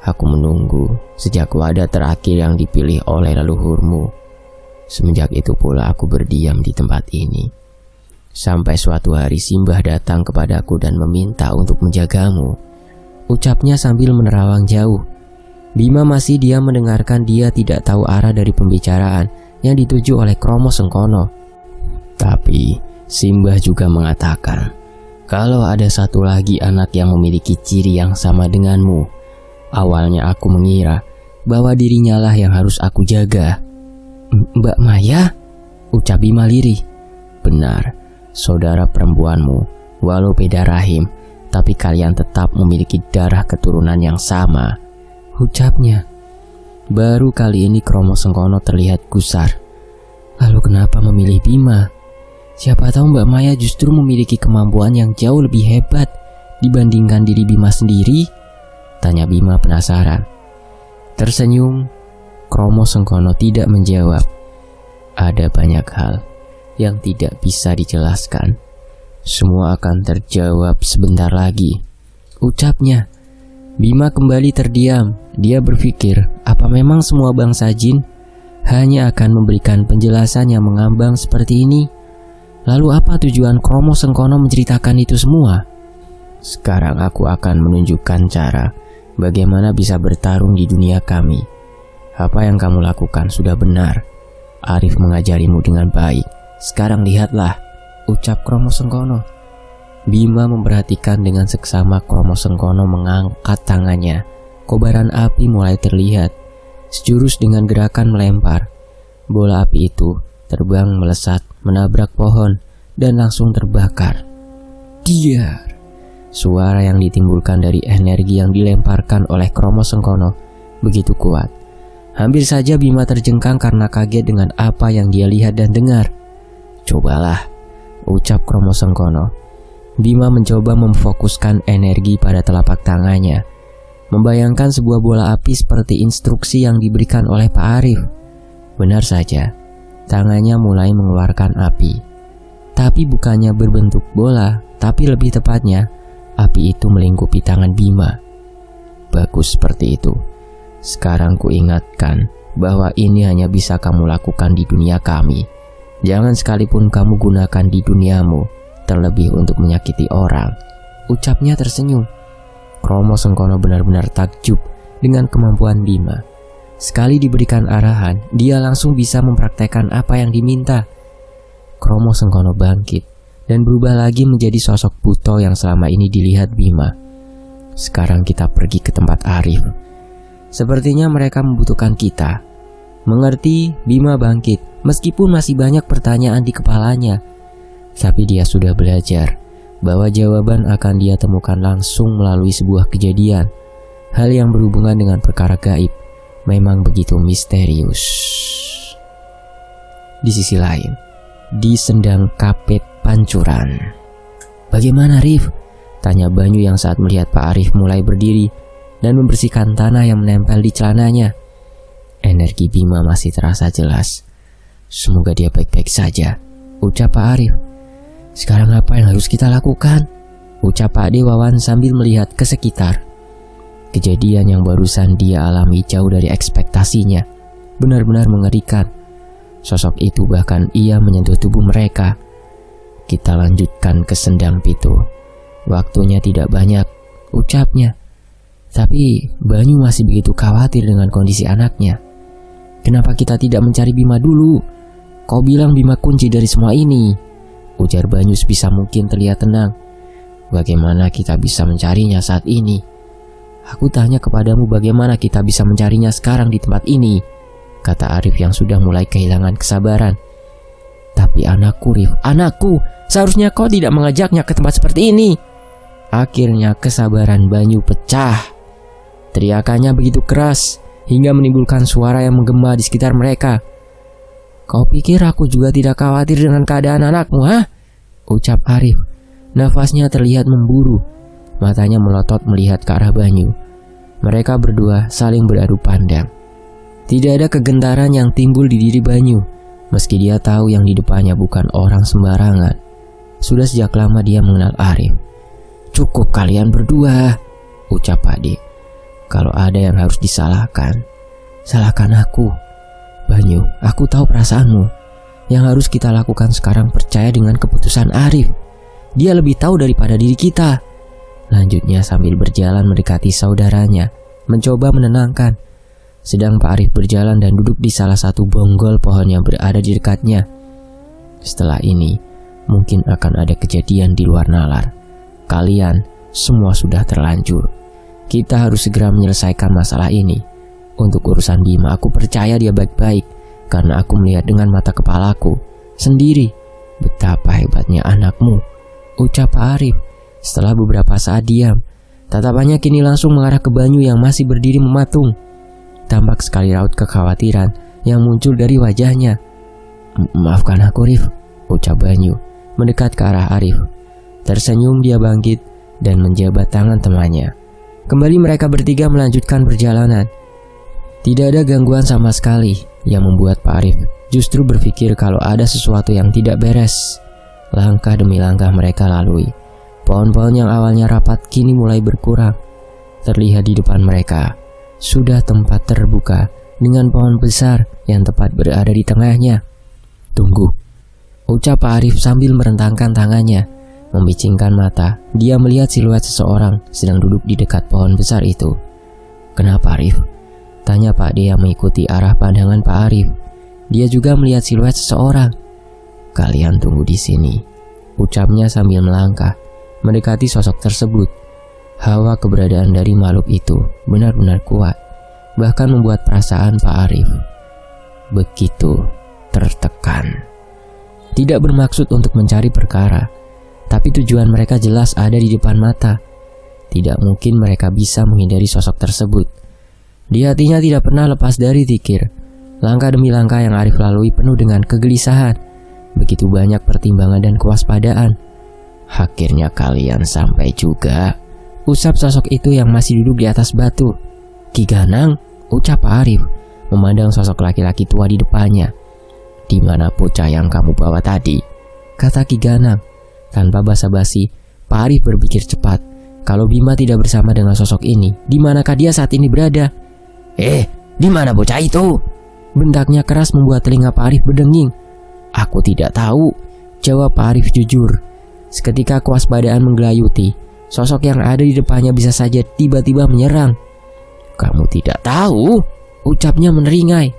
aku menunggu sejak wadah terakhir yang dipilih oleh leluhurmu. Semenjak itu pula aku berdiam di tempat ini. Sampai suatu hari Simbah datang kepadaku dan meminta untuk menjagamu, ucapnya sambil menerawang jauh. Bima masih diam mendengarkan. Dia tidak tahu arah dari pembicaraan yang dituju oleh Kromo Sengkono. Tapi Simbah juga mengatakan kalau ada satu lagi anak yang memiliki ciri yang sama denganmu. Awalnya aku mengira bahwa dirinya lah yang harus aku jaga. Mbak Maya? Ucap Bima lirih. Benar, saudara perempuanmu. Walau beda rahim, tapi kalian tetap memiliki darah keturunan yang sama, ucapnya. Baru kali ini Kromo Sengkono terlihat gusar. Lalu kenapa memilih Bima? Siapa tahu Mbak Maya justru memiliki kemampuan yang jauh lebih hebat dibandingkan diri Bima sendiri, tanya Bima penasaran. Tersenyum, Kromo Sengkono tidak menjawab. Ada banyak hal yang tidak bisa dijelaskan. Semua akan terjawab sebentar lagi, ucapnya. Bima kembali terdiam. Dia berpikir, apa memang semua bangsa jin hanya akan memberikan penjelasan yang mengambang seperti ini? Lalu apa tujuan Kromo Sengkono menceritakan itu semua? Sekarang aku akan menunjukkan cara bagaimana bisa bertarung di dunia kami. Apa yang kamu lakukan sudah benar. Arif mengajarimu dengan baik. Sekarang lihatlah, ucap Kromo Sengkono. Bima memperhatikan dengan seksama. Kromo Sengkono mengangkat tangannya. Kobaran api mulai terlihat. Sejurus dengan gerakan melempar. Bola api itu terbang melesat, menabrak pohon, dan langsung terbakar. Diar! Suara yang ditimbulkan dari energi yang dilemparkan oleh Kromo Sengkono begitu kuat. Hampir saja Bima terjengkang karena kaget dengan apa yang dia lihat dan dengar. Cobalah, ucap Kromo Sengkono. Bima mencoba memfokuskan energi pada telapak tangannya, membayangkan sebuah bola api seperti instruksi yang diberikan oleh Pak Arif. Benar saja, tangannya mulai mengeluarkan api. Tapi bukannya berbentuk bola, tapi lebih tepatnya, api itu melingkupi tangan Bima. Bagus seperti itu. Sekarang ku ingatkan bahwa ini hanya bisa kamu lakukan di dunia kami. Jangan sekalipun kamu gunakan di duniamu, terlebih untuk menyakiti orang, ucapnya tersenyum. Kromo Sengkono benar-benar takjub dengan kemampuan Bima. Sekali diberikan arahan, dia langsung bisa mempraktekkan apa yang diminta. Kromo Sengkono bangkit dan berubah lagi menjadi sosok buto yang selama ini dilihat Bima. Sekarang kita pergi ke tempat Arif. Sepertinya mereka membutuhkan kita. Mengerti, Bima bangkit meskipun masih banyak pertanyaan di kepalanya. Tapi dia sudah belajar bahwa jawaban akan dia temukan langsung melalui sebuah kejadian. Hal yang berhubungan dengan perkara gaib memang begitu misterius. Di sisi lain, di Sendang Kapet Pancuran. Bagaimana Rif? Tanya Banyu yang saat melihat Pak Arif mulai berdiri dan membersihkan tanah yang menempel di celananya. Energi Bima masih terasa jelas. Semoga dia baik-baik saja, ucap Pak Arif. Sekarang apa yang harus kita lakukan? Ucap Pak Dewawan sambil melihat ke sekitar. Kejadian yang barusan dia alami jauh dari ekspektasinya. Benar-benar mengerikan. Sosok itu bahkan ia menyentuh tubuh mereka. Kita lanjutkan ke Sendang Pitu. Waktunya tidak banyak, ucapnya. Tapi Banyu masih begitu khawatir dengan kondisi anaknya. Kenapa kita tidak mencari Bima dulu? Kau bilang Bima kunci dari semua ini, ujar Banyu sebisa mungkin terlihat tenang. Bagaimana kita bisa mencarinya saat ini? Aku tanya kepadamu bagaimana kita bisa mencarinya sekarang di tempat ini, kata Arif yang sudah mulai kehilangan kesabaran. Tapi anakku, Rif, anakku, seharusnya kau tidak mengajaknya ke tempat seperti ini. Akhirnya kesabaran Banyu pecah. Teriakannya begitu keras hingga menimbulkan suara yang menggema di sekitar mereka. Kau pikir aku juga tidak khawatir dengan keadaan anakmu, ha? Ucap Arif. Nafasnya terlihat memburu. Matanya melotot melihat ke arah Banyu. Mereka berdua saling beradu pandang. Tidak ada kegentaran yang timbul di diri Banyu, meski dia tahu yang di depannya bukan orang sembarangan. Sudah sejak lama dia mengenal Arif. Cukup kalian berdua, ucap Pade. Kalau ada yang harus disalahkan, salahkan aku. Banyu, aku tahu perasaanmu. Yang harus kita lakukan sekarang percaya dengan keputusan Arif. Dia lebih tahu daripada diri kita. Lanjutnya sambil berjalan mendekati saudaranya, mencoba menenangkan. Sedang Pak Arif berjalan dan duduk di salah satu bonggol pohon yang berada di dekatnya. Setelah ini, mungkin akan ada kejadian di luar nalar. Kalian semua sudah terlanjur. Kita harus segera menyelesaikan masalah ini. Untuk urusan Bima, aku percaya dia baik-baik, karena aku melihat dengan mata kepalaku sendiri betapa hebatnya anakmu, ucap Pak Arif. Setelah beberapa saat diam, tatapannya kini langsung mengarah ke Banyu yang masih berdiri mematung. Tampak sekali raut kekhawatiran yang muncul dari wajahnya. Maafkan aku, Rif, ucap Banyu mendekat ke arah Arif. Tersenyum dia bangkit dan menjabat tangan temannya. Kembali mereka bertiga melanjutkan perjalanan. Tidak ada gangguan sama sekali yang membuat Pak Arif justru berpikir kalau ada sesuatu yang tidak beres. Langkah demi langkah mereka lalui. Pohon-pohon yang awalnya rapat kini mulai berkurang. Terlihat di depan mereka sudah tempat terbuka dengan pohon besar yang tepat berada di tengahnya. Tunggu, ucap Pak Arif sambil merentangkan tangannya. Membicingkan mata, dia melihat siluet seseorang sedang duduk di dekat pohon besar itu. Kenapa, Arif? Tanya Pak D yang mengikuti arah pandangan Pak Arif. Dia juga melihat siluet seseorang. Kalian tunggu di sini, ucapnya sambil melangkah mendekati sosok tersebut. Hawa keberadaan dari makhluk itu benar-benar kuat, bahkan membuat perasaan Pak Arif begitu tertekan. Tidak bermaksud untuk mencari perkara, tapi tujuan mereka jelas ada di depan mata. Tidak mungkin mereka bisa menghindari sosok tersebut. Di hatinya tidak pernah lepas dari zikir. Langkah demi langkah yang Arif lalui penuh dengan kegelisahan. Begitu banyak pertimbangan dan kewaspadaan. Akhirnya kalian sampai juga, usap sosok itu yang masih duduk di atas batu. Ki Ganang, ucap Pak Arif memandang sosok laki-laki tua di depannya. Di mana bocah yang kamu bawa tadi? Kata Ki Ganang. Tanpa basa-basi, Pak Arif berpikir cepat. Kalau Bima tidak bersama dengan sosok ini, di manakah dia saat ini berada? Di mana bocah itu? Bentaknya keras membuat telinga Pak Arif berdenging. Aku tidak tahu, jawab Pak Arif jujur. Seketika kewaspadaan menggelayuti. Sosok yang ada di depannya bisa saja tiba-tiba menyerang. Kamu tidak tahu? Ucapnya meneringai.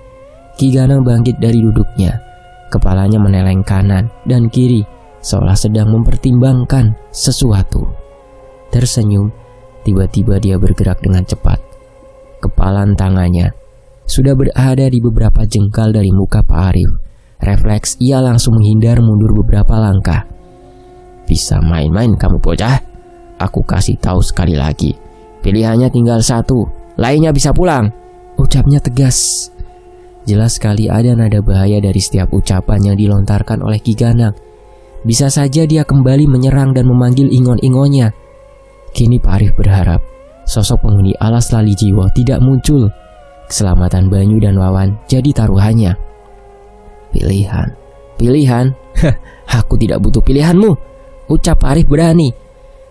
Ki Ganang bangkit dari duduknya. Kepalanya meneleng kanan dan kiri, seolah sedang mempertimbangkan sesuatu. Tersenyum, tiba-tiba dia bergerak dengan cepat. Kepalan tangannya sudah berada di beberapa jengkal dari muka Pak Arif. Refleks ia langsung menghindar mundur beberapa langkah. Bisa main-main kamu bocah? Aku kasih tahu sekali lagi. Pilihannya tinggal satu, lainnya bisa pulang, ucapnya tegas. Jelas sekali ada nada bahaya dari setiap ucapan yang dilontarkan oleh Ki Ganang. Bisa saja dia kembali menyerang dan memanggil ingon-ingonnya. Kini Pak Arif berharap sosok penghuni alas lali jiwa tidak muncul. Keselamatan Banyu dan Wawan jadi taruhannya. Pilihan? Aku tidak butuh pilihanmu, ucap Pak Arif berani.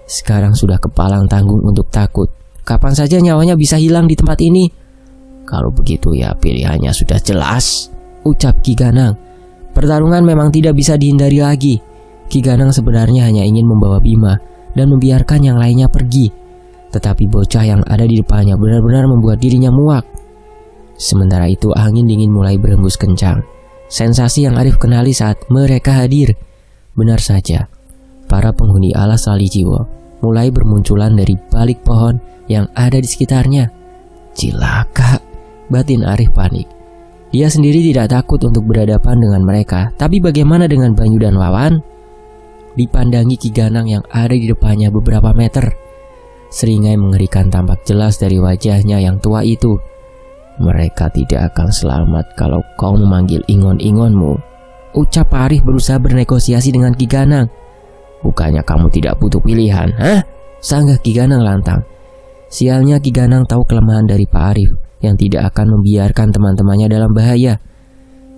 Sekarang sudah kepalang tanggung untuk takut. Kapan saja nyawanya bisa hilang di tempat ini. Kalau begitu ya pilihannya sudah jelas, ucap Ki Ganang. Pertarungan memang tidak bisa dihindari lagi. Ki Ganang sebenarnya hanya ingin membawa Bima dan membiarkan yang lainnya pergi. Tetapi bocah yang ada di depannya benar-benar membuat dirinya muak. Sementara itu angin dingin mulai berhembus kencang. Sensasi yang Arif kenali saat mereka hadir. Benar saja, para penghuni alas lali jiwa mulai bermunculan dari balik pohon yang ada di sekitarnya. Cilaka, batin Arif panik. Dia sendiri tidak takut untuk berhadapan dengan mereka. Tapi bagaimana dengan Banyu dan Wawan? Dipandangi Ki Ganang yang ada di depannya beberapa meter. Seringai mengerikan tampak jelas dari wajahnya yang tua itu. Mereka tidak akan selamat kalau kau memanggil ingon-ingonmu, ucap Pak Arif berusaha bernegosiasi dengan Ki Ganang. Bukannya kamu tidak butuh pilihan, hah? Sanggah Ki Ganang lantang. Sialnya Ki Ganang tahu kelemahan dari Pak Arif yang tidak akan membiarkan teman-temannya dalam bahaya.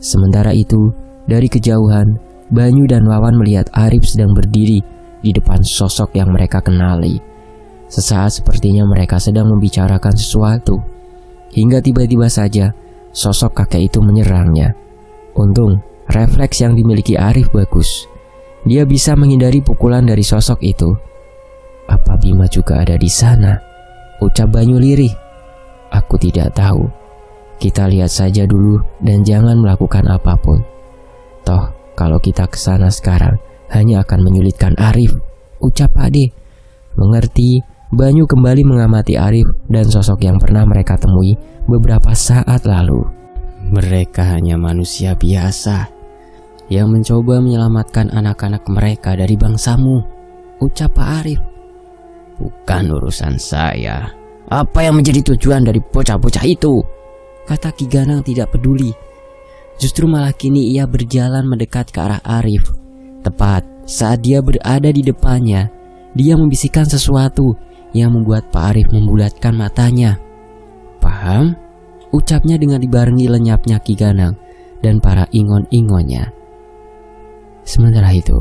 Sementara itu, dari kejauhan, Banyu dan Wawan melihat Arif sedang berdiri di depan sosok yang mereka kenali. Sesaat sepertinya mereka sedang membicarakan sesuatu, hingga tiba-tiba saja sosok kakek itu menyerangnya. Untung, refleks yang dimiliki Arif bagus. Dia bisa menghindari pukulan dari sosok itu. Apa Bima juga ada di sana? Ucap Banyu lirih. Aku tidak tahu. Kita lihat saja dulu dan jangan melakukan apapun. Toh, kalau kita ke sana sekarang hanya akan menyulitkan Arif, ucap Ade. Mengerti, Banyu kembali mengamati Arif dan sosok yang pernah mereka temui beberapa saat lalu. Mereka hanya manusia biasa yang mencoba menyelamatkan anak-anak mereka dari bangsamu, ucap Pak Arif. Bukan urusan saya. Apa yang menjadi tujuan dari bocah-bocah itu? Kata Ki Ganang tidak peduli. Justru malah kini ia berjalan mendekat ke arah Arif. Tepat saat dia berada di depannya, dia membisikkan sesuatu yang membuat Pak Arif membulatkan matanya. Paham? Ucapnya dengan dibarengi lenyapnya Ki Ganang dan para ingon-ingonnya. Sementara itu,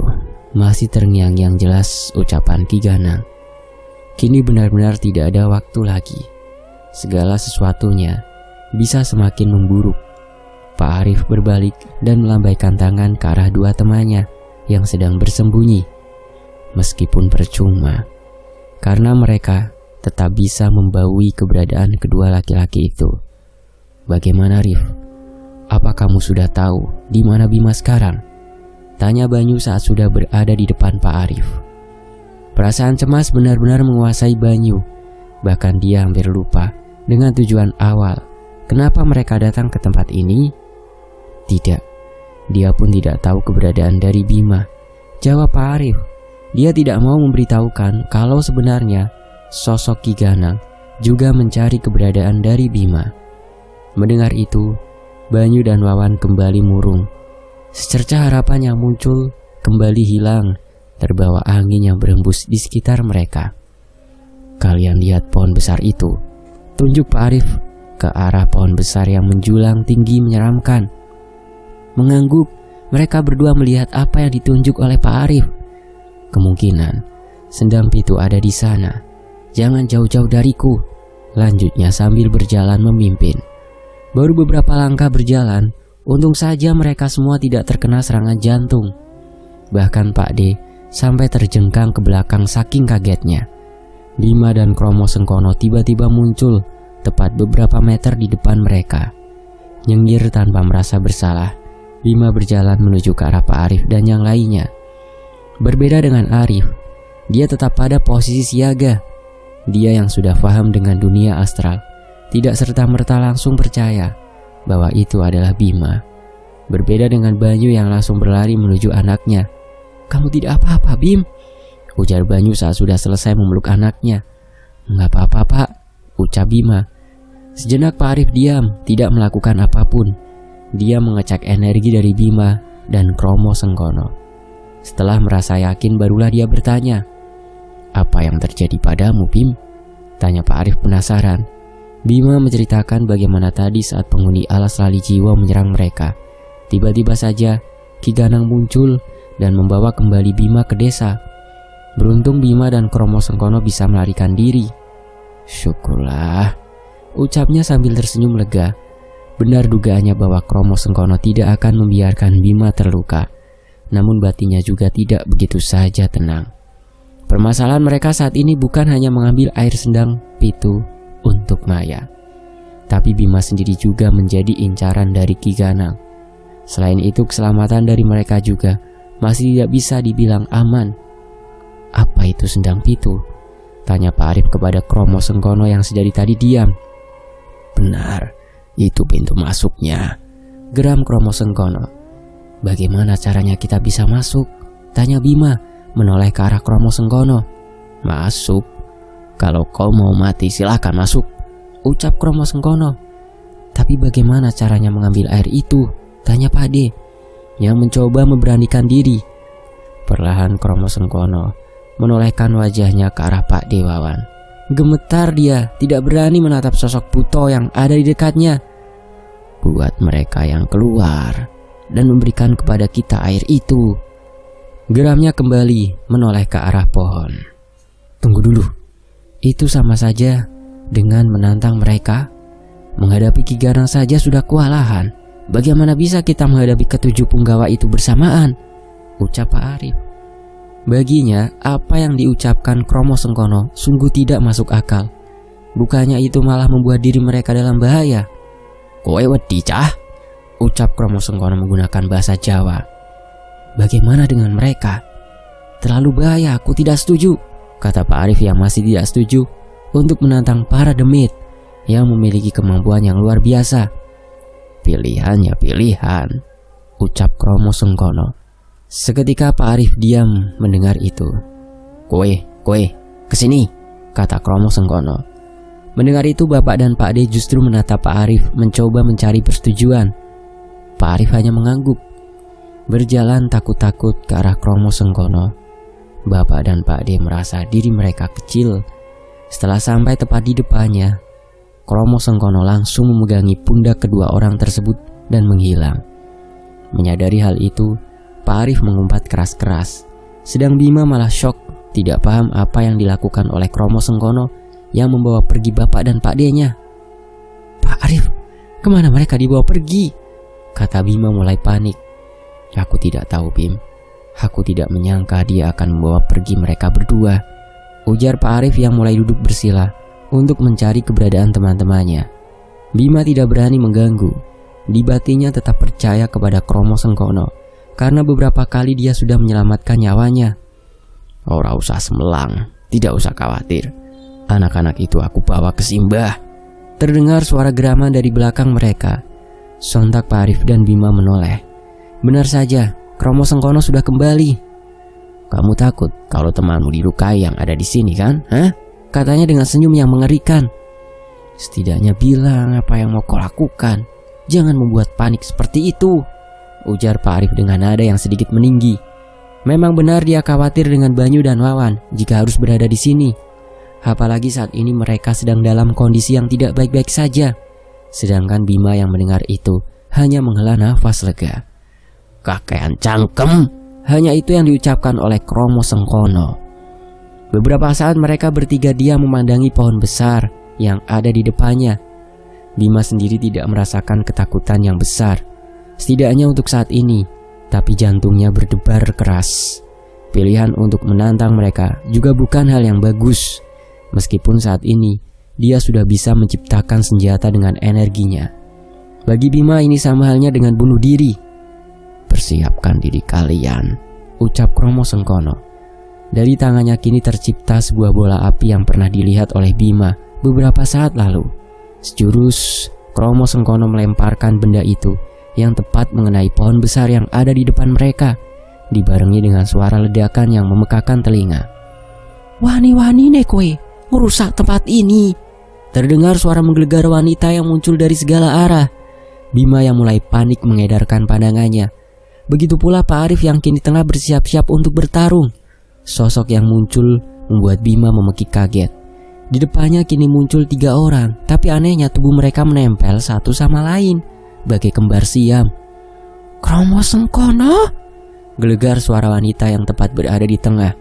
masih terngiang-ngiang jelas ucapan Ki Ganang. Kini benar-benar tidak ada waktu lagi. Segala sesuatunya bisa semakin memburuk. Pak Arif berbalik dan melambaikan tangan ke arah dua temannya yang sedang bersembunyi. Meskipun percuma, karena mereka tetap bisa membaui keberadaan kedua laki-laki itu. Bagaimana Rif? Apa kamu sudah tahu di mana Bima sekarang? Tanya Banyu saat sudah berada di depan Pak Arif. Perasaan cemas benar-benar menguasai Banyu. Bahkan dia hampir lupa dengan tujuan awal. Kenapa mereka datang ke tempat ini? Tidak, dia pun tidak tahu keberadaan dari Bima. Jawab Pak Arif. Dia tidak mau memberitahukan kalau sebenarnya sosok Ki Ganang juga mencari keberadaan dari Bima. Mendengar itu, Banyu dan Wawan kembali murung. Secerca harapan yang muncul kembali hilang, terbawa angin yang berhembus di sekitar mereka. Kalian lihat pohon besar itu? Tunjuk Pak Arif ke arah pohon besar yang menjulang tinggi menyeramkan. Mengangguk, mereka berdua melihat apa yang ditunjuk oleh Pak Arif. Kemungkinan Sendam Pitu ada di sana. Jangan jauh-jauh dariku, lanjutnya sambil berjalan memimpin. Baru beberapa langkah berjalan, untung saja mereka semua tidak terkena serangan jantung. Bahkan Pak D sampai terjengkang ke belakang saking kagetnya. Bima dan Kromo Sengkono tiba-tiba muncul tepat beberapa meter di depan mereka. Nyengir tanpa merasa bersalah, Bima berjalan menuju ke arah Pak Arif dan yang lainnya. Berbeda dengan Arif, dia tetap pada posisi siaga. Dia yang sudah paham dengan dunia astral tidak serta-merta langsung percaya bahwa itu adalah Bima. Berbeda dengan Banyu yang langsung berlari menuju anaknya. Kamu tidak apa-apa, Bim? Ujar Banyu saat sudah selesai memeluk anaknya. Enggak apa-apa, Pak, ucap Bima. Sejenak Pak Arif diam, tidak melakukan apapun. Dia mengecek energi dari Bima dan Kromo Sengkono. Setelah merasa yakin barulah dia bertanya, "Apa yang terjadi padamu, Bim?" Tanya Pak Arif penasaran. Bima menceritakan bagaimana tadi saat penghuni alas lali jiwa menyerang mereka. Tiba-tiba saja Ki Ganang muncul dan membawa kembali Bima ke desa. Beruntung Bima dan Kromo Sengkono bisa melarikan diri. Syukurlah, ucapnya sambil tersenyum lega. Benar dugaannya bahwa Kromo Sengkono tidak akan membiarkan Bima terluka. Namun batinnya juga tidak begitu saja tenang. Permasalahan mereka saat ini bukan hanya mengambil air Sendang Pitu untuk Maya, tapi Bima sendiri juga menjadi incaran dari Ki Ganang. Selain itu, keselamatan dari mereka juga masih tidak bisa dibilang aman. Apa itu Sendang Pitu? Tanya Pak Arif kepada Kromo Sengkono yang sejadi tadi diam. Benar, itu pintu masuknya. geram Kromo Sengkono. Bagaimana caranya kita bisa masuk? Tanya Bima menoleh ke arah Kromo Sengkono. Masuk? Kalau kau mau mati silahkan masuk, ucap Kromo Sengkono. Tapi bagaimana caranya mengambil air itu? Tanya Pak D yang mencoba memberanikan diri. Perlahan Kromo Sengkono menolehkan wajahnya ke arah Pak D Wawan. Gemetar dia, tidak berani menatap sosok Puto yang ada di dekatnya. Buat mereka yang keluar dan memberikan kepada kita air itu. Geramnya kembali menoleh ke arah pohon. Tunggu dulu, itu sama saja dengan menantang mereka. Menghadapi Ki Garang saja sudah kewalahan, bagaimana bisa kita menghadapi ketujuh punggawa itu bersamaan? Ucap Pak Arif. Baginya, apa yang diucapkan Kromo Sengkono sungguh tidak masuk akal. Bukannya itu malah membuat diri mereka dalam bahaya. Kowe wedi cah, ucap Kromo Sengkono menggunakan bahasa Jawa. Bagaimana dengan mereka? Terlalu bahaya, aku tidak setuju, kata Pak Arif yang masih tidak setuju untuk menantang para demit yang memiliki kemampuan yang luar biasa. Pilihannya pilihan, ucap Kromo Sengkono. Seketika Pak Arif diam mendengar itu. Kowe, kesini, kata Kromo Sengkono. Mendengar itu Bapak dan Pak D justru menatap Pak Arif mencoba mencari persetujuan. Pak Arif hanya mengangguk. Berjalan takut-takut ke arah Kromo Sengkono. Bapak dan Pak D merasa diri mereka kecil. Setelah sampai tepat di depannya, Kromo Sengkono langsung memegangi pundak kedua orang tersebut dan menghilang. Menyadari hal itu, Pak Arif mengumpat keras-keras. Sedang Bima malah syok, tidak paham apa yang dilakukan oleh Kromo Sengkono yang membawa pergi Bapak dan Pak D-nya. Pak Arif, kemana mereka dibawa pergi? Kata Bima mulai panik. Aku tidak tahu Bim. Aku tidak menyangka dia akan membawa pergi mereka berdua, ujar Pak Arif yang mulai duduk bersila untuk mencari keberadaan teman-temannya. Bima tidak berani mengganggu. Di batinnya tetap percaya kepada Kromo Sengkono karena beberapa kali dia sudah menyelamatkan nyawanya. Ora usah semelang, tidak usah khawatir. Anak-anak itu aku bawa ke Simbah. Terdengar suara geraman dari belakang mereka. Sontak Pak Arif dan Bima menoleh. Benar saja, Kromo Sengkono sudah kembali. Kamu takut kalau temanmu dilukai yang ada di sini kan? Hah? Katanya dengan senyum yang mengerikan. Setidaknya bilang apa yang mau kau lakukan. Jangan membuat panik seperti itu, ujar Pak Arif dengan nada yang sedikit meninggi. Memang benar dia khawatir dengan Banyu dan Wawan jika harus berada di sini. Apalagi saat ini mereka sedang dalam kondisi yang tidak baik-baik saja. Sedangkan Bima yang mendengar itu hanya menghela nafas lega. Kakean cangkem, hanya itu yang diucapkan oleh Kromo Sengkono. Beberapa saat mereka bertiga diam memandangi pohon besar yang ada di depannya. Bima sendiri tidak merasakan ketakutan yang besar, setidaknya untuk saat ini, tapi jantungnya berdebar keras. Pilihan untuk menantang mereka juga bukan hal yang bagus. Meskipun saat ini dia sudah bisa menciptakan senjata dengan energinya. Bagi Bima ini sama halnya dengan bunuh diri. Persiapkan diri kalian, ucap Kromo Sengkono. Dari tangannya kini tercipta sebuah bola api yang pernah dilihat oleh Bima beberapa saat lalu. Sejurus, Kromo Sengkono melemparkan benda itu yang tepat mengenai pohon besar yang ada di depan mereka, dibarengi dengan suara ledakan yang memekakan telinga. Wani-wani nih kowe, merusak tempat ini. Terdengar suara menggelegar wanita yang muncul dari segala arah. Bima yang mulai panik mengedarkan pandangannya. Begitu pula Pak Arif yang kini tengah bersiap-siap untuk bertarung. Sosok yang muncul membuat Bima memekik kaget. Di depannya kini muncul 3 orang, tapi anehnya tubuh mereka menempel satu sama lain, bagai kembar siam. Kromo Sengkono? Gelegar suara wanita yang tepat berada di tengah.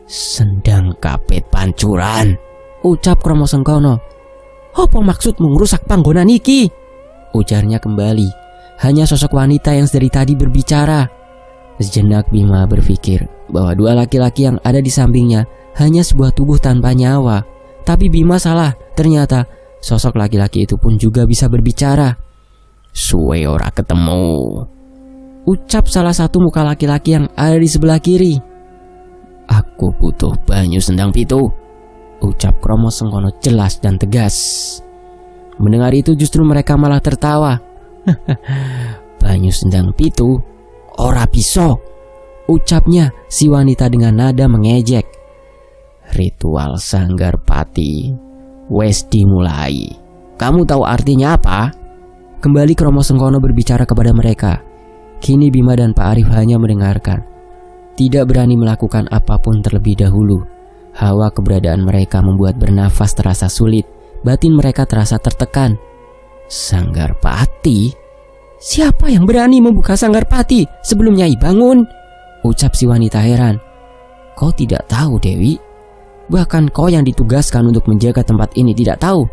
Sendang kapit pancuran, ucap Kromo Sengkono. Apa maksudmu ngerusak panggonan iki? Ujarnya kembali. Hanya sosok wanita yang dari tadi berbicara. Sejenak Bima berpikir bahwa 2 laki-laki yang ada di sampingnya hanya sebuah tubuh tanpa nyawa. Tapi Bima salah, ternyata sosok laki-laki itu pun juga bisa berbicara. Suwe ora ketemu, ucap salah satu muka laki-laki yang ada di sebelah kiri. Aku butuh banyu sendang pitu, ucap Kromo Sengkono jelas dan tegas. Mendengar itu justru mereka malah tertawa. banyu sendang pitu, ora bisa, ucapnya si wanita dengan nada mengejek. Ritual Sanggar Pati wes dimulai. Kamu tahu artinya apa? Kembali Kromo Sengkono berbicara kepada mereka. Kini Bima dan Pak Arif hanya mendengarkan, tidak berani melakukan apapun terlebih dahulu. Hawa keberadaan mereka membuat bernafas terasa sulit. Batin mereka terasa tertekan. Sanggar Pati? Siapa yang berani membuka Sanggar Pati sebelum Nyai bangun? Ucap si wanita heran. Kau tidak tahu, Dewi? Bahkan kau yang ditugaskan untuk menjaga tempat ini tidak tahu.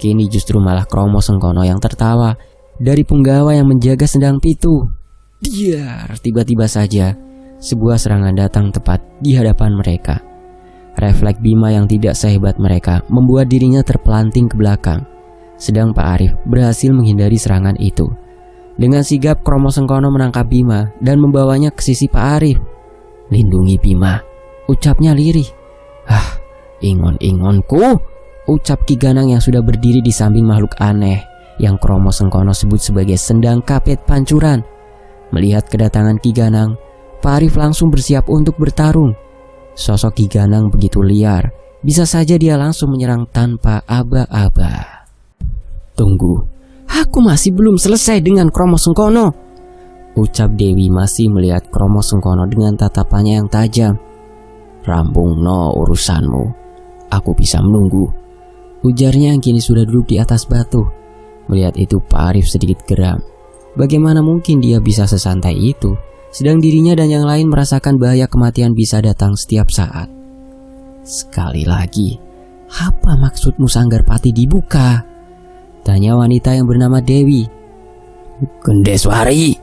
Kini justru malah Kromo Sengkono yang tertawa dari punggawa yang menjaga sendang pitu. Diar, tiba-tiba saja sebuah serangan datang tepat di hadapan mereka. Refleks Bima yang tidak sehebat mereka membuat dirinya terpelanting ke belakang. Sedang Pak Arif berhasil menghindari serangan itu. Dengan sigap Kromo Sengkono menangkap Bima dan membawanya ke sisi Pak Arif. Lindungi Bima, ucapnya lirih. Ingon-ingonku, ucap Ki Ganang yang sudah berdiri di samping makhluk aneh yang Kromo Sengkono sebut sebagai Sendang Kapet Pancuran. Melihat kedatangan Ki Ganang, Pak Arif langsung bersiap untuk bertarung. Sosok Ki Ganang begitu liar, bisa saja dia langsung menyerang tanpa aba-aba. Tunggu, aku masih belum selesai dengan Kromo Sengkono, ucap Dewi masih melihat Kromo Sengkono dengan tatapannya yang tajam. Rampung no urusanmu, aku bisa menunggu, ujarnya yang kini sudah duduk di atas batu. Melihat itu Pak Arif sedikit geram. Bagaimana mungkin dia bisa sesantai itu, sedang dirinya dan yang lain merasakan bahaya kematian bisa datang setiap saat. Sekali lagi, apa maksudmu Sanggar Pati dibuka? Tanya wanita yang bernama Dewi. Gendeswari,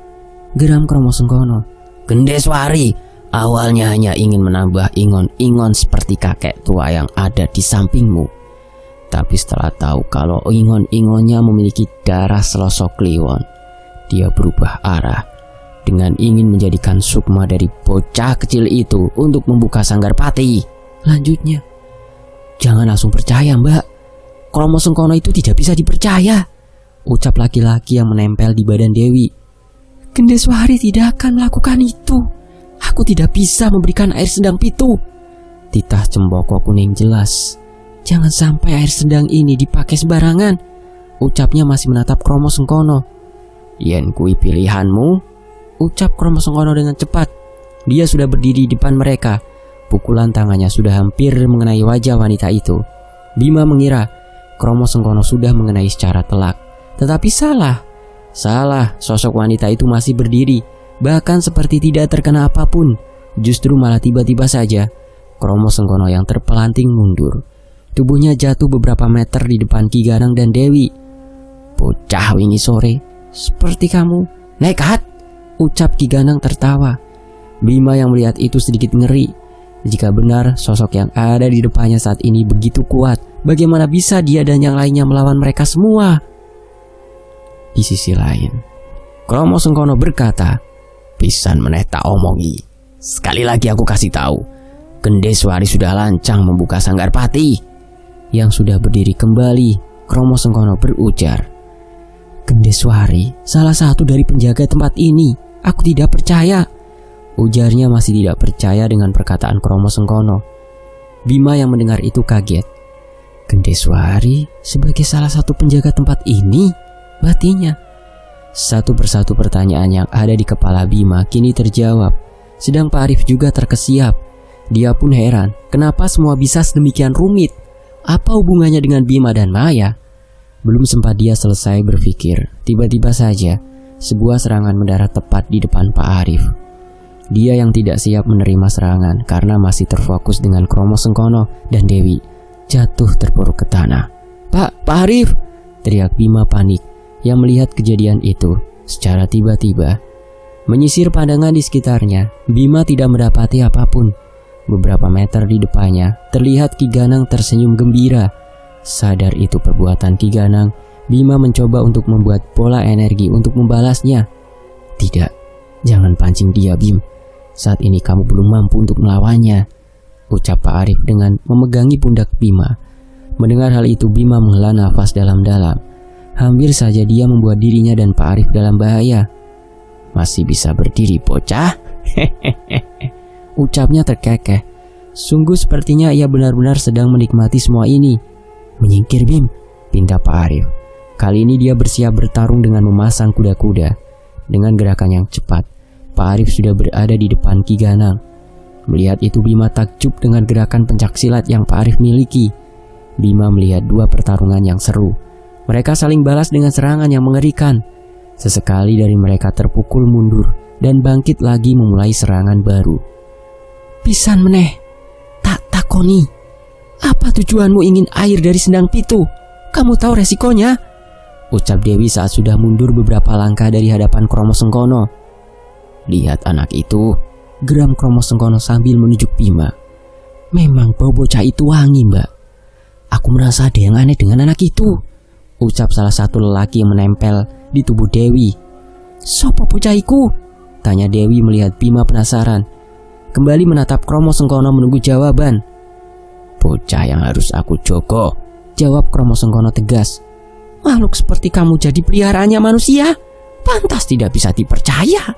geram Kromo Sengkono. Gendeswari, awalnya hanya ingin menambah ingon-ingon seperti kakek tua yang ada di sampingmu. Tapi setelah tahu kalau ingon-ingonnya memiliki darah selosok kliwon, dia berubah arah dengan ingin menjadikan sukma dari bocah kecil itu untuk membuka Sanggar Pati. Lanjutnya, jangan langsung percaya, Mbak. Kromo Sengkono itu tidak bisa dipercaya, ucap laki-laki yang menempel di badan Dewi. Gendeswari tidak akan melakukan itu. Aku tidak bisa memberikan air sendang pitu. Titah Cemboko kuning jelas. Jangan sampai air sendang ini dipakai sembarangan, ucapnya masih menatap Kromo Sengkono. Yen kui pilihanmu, ucap Kromo Sengkono dengan cepat. Dia sudah berdiri di depan mereka. Pukulan tangannya sudah hampir mengenai wajah wanita itu. Bima mengira Kromo Sengkono sudah mengenai secara telak. Tetapi salah, sosok wanita itu masih berdiri, bahkan seperti tidak terkena apapun. Justru malah tiba-tiba saja Kromo Sengkono yang terpelanting mundur. Tubuhnya jatuh beberapa meter di depan Ki Ganang dan Dewi. Bocah wingi sore, seperti kamu, nekat, ucap Ki Ganang tertawa. Bima yang melihat itu sedikit ngeri. Jika benar sosok yang ada di depannya saat ini begitu kuat, bagaimana bisa dia dan yang lainnya melawan mereka semua? Di sisi lain, Kromo Sengkono berkata, pisan meneh tak omongi. Sekali lagi aku kasih tahu, Gendeswari sudah lancang membuka Sanggar Pati. Yang sudah berdiri kembali, Kromo Sengkono berujar, Gendeswari salah satu dari penjaga tempat ini. Aku tidak percaya, ujarnya masih tidak percaya dengan perkataan Kromo Sengkono. Bima yang mendengar itu kaget. Gendeswari sebagai salah satu penjaga tempat ini, batinnya. Satu persatu pertanyaan yang ada di kepala Bima kini terjawab. Sedang Pak Arif juga terkesiap. Dia pun heran, kenapa semua bisa sedemikian rumit? Apa hubungannya dengan Bima dan Maya? Belum sempat dia selesai berpikir, tiba-tiba saja sebuah serangan mendarat tepat di depan Pak Arif. Dia yang tidak siap menerima serangan karena masih terfokus dengan Kromo Sengkono dan Dewi, jatuh terpuruk ke tanah. Pak Arif! Teriak Bima panik yang melihat kejadian itu secara tiba-tiba. Menyisir pandangan di sekitarnya, Bima tidak mendapati apapun. Beberapa meter di depannya, terlihat Ki Ganang tersenyum gembira. Sadar itu perbuatan Ki Ganang, Bima mencoba untuk membuat bola energi untuk membalasnya. Tidak, jangan pancing dia, Bim. Saat ini kamu belum mampu untuk melawannya, ucap Pak Arif dengan memegangi pundak Bima. Mendengar hal itu, Bima menghela nafas dalam-dalam. Hampir saja dia membuat dirinya dan Pak Arif dalam bahaya. "Masih bisa berdiri, bocah?" Ucapnya terkekeh. Sungguh sepertinya ia benar-benar sedang menikmati semua ini. "Menyingkir, Bim," pinta Pak Arif. Kali ini dia bersiap bertarung dengan memasang kuda-kuda. Dengan gerakan yang cepat, Pak Arif sudah berada di depan Ki Ganang. Melihat itu Bima takjub dengan gerakan pencaksilat yang Pak Arif miliki. Bima melihat dua pertarungan yang seru. Mereka saling balas dengan serangan yang mengerikan. Sesekali dari mereka terpukul mundur dan bangkit lagi memulai serangan baru. "Pisan meneh, tak takoni, apa tujuanmu ingin air dari sendang pitu? Kamu tahu resikonya?" ucap Dewi saat sudah mundur beberapa langkah dari hadapan Kromo Sengkono. "Lihat anak itu," geram Kromo Sengkono sambil menunjuk Bima. "Memang bau bocah itu wangi, Mbak. Aku merasa ada yang aneh dengan anak itu," ucap salah satu lelaki yang menempel di tubuh Dewi. "Sopo bocah iku?" tanya Dewi melihat Bima penasaran. Kembali menatap Kromo Sengkono menunggu jawaban. "Bocah yang harus aku jogo," jawab Kromo Sengkono tegas. "Makhluk seperti kamu jadi peliharaannya manusia? Pantas tidak bisa dipercaya,"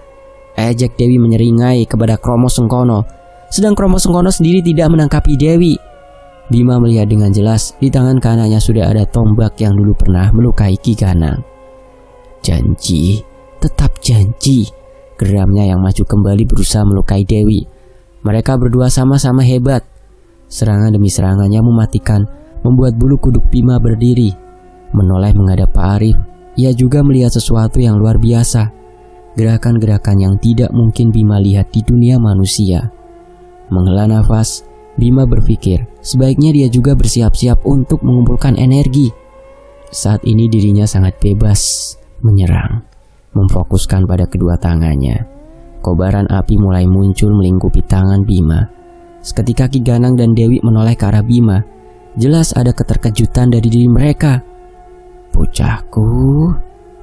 ejek Dewi menyeringai kepada Kromo Sengkono. Sedang Kromo Sengkono sendiri tidak menangkapi Dewi. Bima melihat dengan jelas di tangan kanannya sudah ada tombak yang dulu pernah melukai Ki Ganang. "Janji, tetap janji," geramnya yang maju kembali berusaha melukai Dewi. Mereka berdua sama-sama hebat. Serangan demi serangannya mematikan, membuat bulu kuduk Bima berdiri. Menoleh menghadap Pak Arif, ia juga melihat sesuatu yang luar biasa. Gerakan-gerakan yang tidak mungkin Bima lihat di dunia manusia. Menghela nafas, Bima berpikir sebaiknya dia juga bersiap-siap untuk mengumpulkan energi. Saat ini dirinya sangat bebas menyerang, memfokuskan pada kedua tangannya. Kobaran api mulai muncul melingkupi tangan Bima. Seketika Ki Ganang dan Dewi menoleh ke arah Bima. Jelas ada keterkejutan dari diri mereka. "Bocahku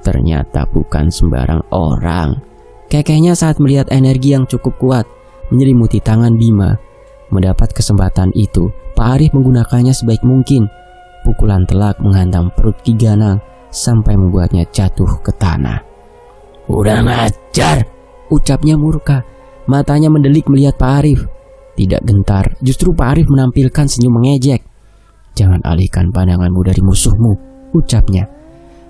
ternyata bukan sembarang orang," kekehnya saat melihat energi yang cukup kuat menyelimuti tangan Bima. Mendapat kesempatan itu, Pak Arif menggunakannya sebaik mungkin. Pukulan telak menghantam perut Ki Ganang sampai membuatnya jatuh ke tanah. "Kurang ajar," ucapnya murka. Matanya mendelik melihat Pak Arif. Tidak gentar, justru Pak Arif menampilkan senyum mengejek. "Jangan alihkan pandanganmu dari musuhmu," ucapnya.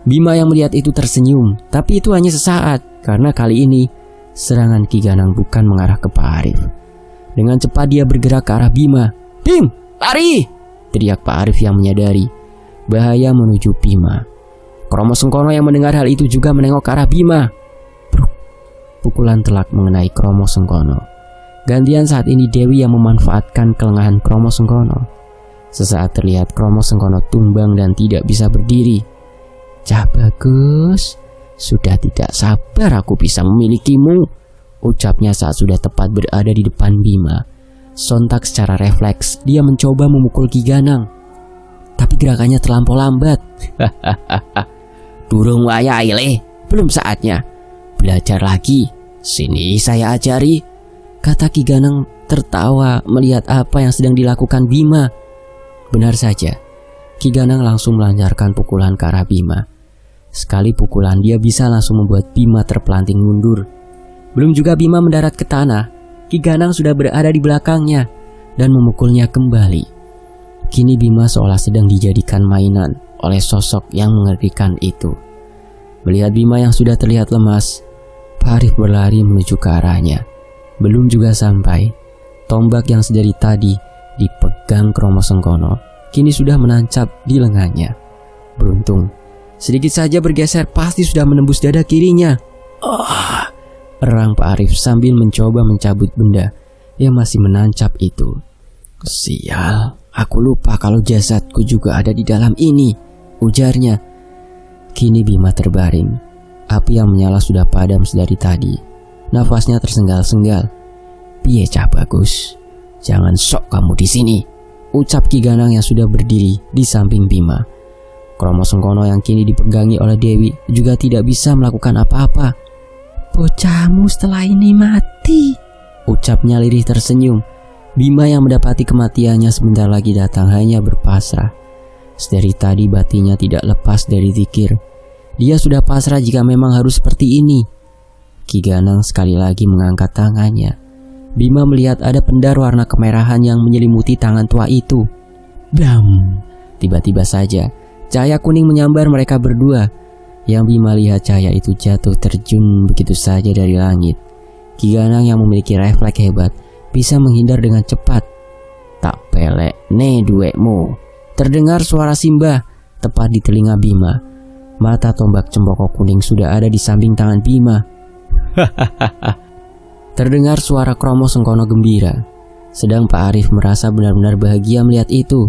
Bima yang melihat itu tersenyum, tapi itu hanya sesaat, karena kali ini serangan Ki Ganang bukan mengarah ke Pak Arif. Dengan cepat dia bergerak ke arah Bima. "Bim, lari!" teriak Pak Arif yang menyadari bahaya menuju Bima. Kromo Sengkono yang mendengar hal itu juga menengok ke arah Bima. Bruk. Pukulan telak mengenai Kromo Sengkono. Gantian saat ini Dewi yang memanfaatkan kelengahan Kromo Sengkono. Sesaat terlihat Kromo Sengkono tumbang dan tidak bisa berdiri. "Cah bagus, sudah tidak sabar aku bisa memilikimu," ucapnya saat sudah tepat berada di depan Bima. Sontak secara refleks dia mencoba memukul Ki Ganang, tapi gerakannya terlampau lambat. "Durung wayahe le, belum saatnya. Belajar lagi, sini saya ajari," kata Ki Ganang tertawa melihat apa yang sedang dilakukan Bima. Benar saja, Ki Ganang langsung melancarkan pukulan ke arah Bima. Sekali pukulan dia bisa langsung membuat Bima terpelanting mundur. Belum juga Bima mendarat ke tanah, Ki Ganang sudah berada di belakangnya dan memukulnya kembali. Kini Bima seolah sedang dijadikan mainan oleh sosok yang mengerikan itu. Melihat Bima yang sudah terlihat lemas, Pak Arif berlari menuju ke arahnya. Belum juga sampai, tombak yang sedari tadi dipegang Kromo Sengkono kini sudah menancap di lengannya. Beruntung, sedikit saja bergeser pasti sudah menembus dada kirinya. Erang Pak Arif sambil mencoba mencabut benda yang masih menancap itu. "Sial, aku lupa kalau jasadku juga ada di dalam ini," ujarnya. Kini Bima terbaring. Api yang menyala sudah padam sedari tadi. Nafasnya tersengal-sengal. "Piye cah bagus, jangan sok kamu di sini," ucap Ki Ganang yang sudah berdiri di samping Bima. Kromo Sengkono yang kini dipegangi oleh Dewi juga tidak bisa melakukan apa-apa. "Bocahmu setelah ini mati," ucapnya lirih tersenyum. Bima yang mendapati kematiannya sebentar lagi datang hanya berpasrah. Sedari tadi batinnya tidak lepas dari zikir. Dia sudah pasrah jika memang harus seperti ini. Ki Ganang sekali lagi mengangkat tangannya. Bima melihat ada pendar warna kemerahan yang menyelimuti tangan tua itu. Blam! Tiba-tiba saja cahaya kuning menyambar mereka berdua. Yang Bima lihat cahaya itu jatuh terjun begitu saja dari langit. Ki Ganang yang memiliki refleks hebat bisa menghindar dengan cepat. Tak pelek ne duekmu. Terdengar suara Simbah tepat di telinga Bima. Mata tombak cempoko kuning sudah ada di samping tangan Bima. Terdengar suara Kromo Sengkono gembira. Sedang Pak Arif merasa benar-benar bahagia melihat itu.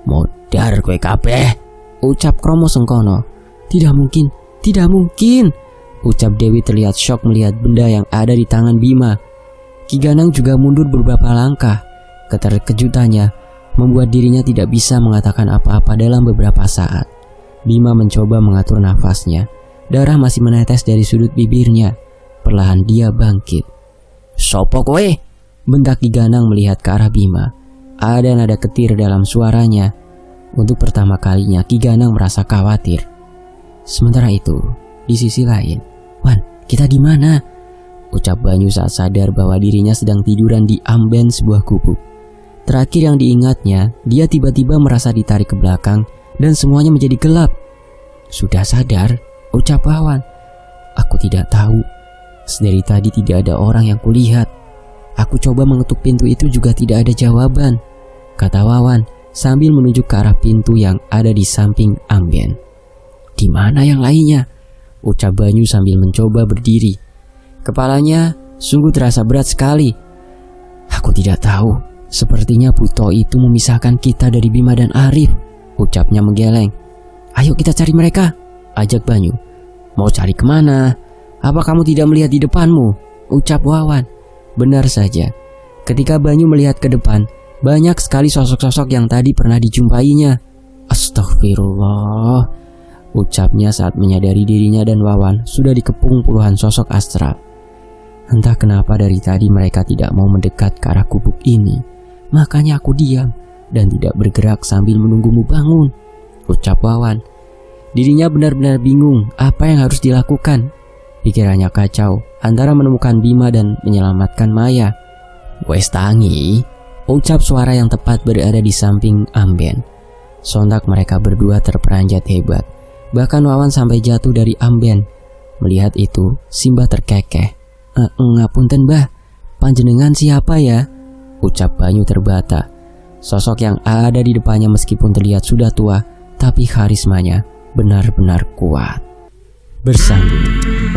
Modar kue kabeh, ucap Kromo Sengkono. Tidak mungkin, tidak mungkin, ucap Dewi terlihat syok melihat benda yang ada di tangan Bima. Ki Ganang juga mundur beberapa langkah. Keterkejutannya membuat dirinya tidak bisa mengatakan apa-apa dalam beberapa saat. Bima mencoba mengatur nafasnya. Darah masih menetes dari sudut bibirnya. Perlahan dia bangkit. Sopo kowe? Bentak Ki Ganang melihat ke arah Bima. Ada nada ketir dalam suaranya. Untuk pertama kalinya Ki Ganang merasa khawatir. Sementara itu, di sisi lain, Wan, kita di mana? Ucap Banyu saat sadar bahwa dirinya sedang tiduran di amben sebuah gubuk. Terakhir yang diingatnya, dia tiba-tiba merasa ditarik ke belakang dan semuanya menjadi gelap. Sudah sadar, ucap Wawan. Aku tidak tahu. Dari tadi tidak ada orang yang kulihat. Aku coba mengetuk pintu itu juga tidak ada jawaban, kata Wawan sambil menunjuk ke arah pintu yang ada di samping amben. Di mana yang lainnya? Ucap Banyu sambil mencoba berdiri. Kepalanya sungguh terasa berat sekali. Aku tidak tahu. Sepertinya Puto itu memisahkan kita dari Bima dan Arif, ucapnya menggeleng. Ayo kita cari mereka, ajak Banyu. Mau cari kemana? Apa kamu tidak melihat di depanmu? Ucap Wawan. Benar saja. Ketika Banyu melihat ke depan, banyak sekali sosok-sosok yang tadi pernah dijumpainya. Astagfirullah, ucapnya saat menyadari dirinya dan Wawan sudah dikepung puluhan sosok astral. Entah kenapa dari tadi mereka tidak mau mendekat ke arah gubuk ini. Makanya aku diam dan tidak bergerak sambil menunggumu bangun, ucap Wawan. Dirinya benar-benar bingung apa yang harus dilakukan. Pikirannya kacau antara menemukan Bima dan menyelamatkan Maya. Wes tangi, ucap suara yang tepat berada di samping amben. Sontak mereka berdua terperanjat hebat. Bahkan Wawan sampai jatuh dari amben. Melihat itu, Simbah terkekeh. Ngapunten Mbah, panjenengan siapa ya? Ucap Banyu terbata. Sosok yang ada di depannya meskipun terlihat sudah tua, tapi karismanya benar-benar kuat. Bersambung.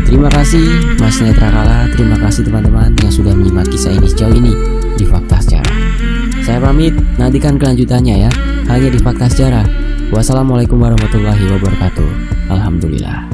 Terima kasih Mas Netrakala, terima kasih teman-teman yang sudah menyimak kisah ini sejauh ini di Fakta Sejarah. Saya pamit, nantikan kelanjutannya ya, hanya di Fakta Sejarah. Wassalamualaikum warahmatullahi wabarakatuh. Alhamdulillah.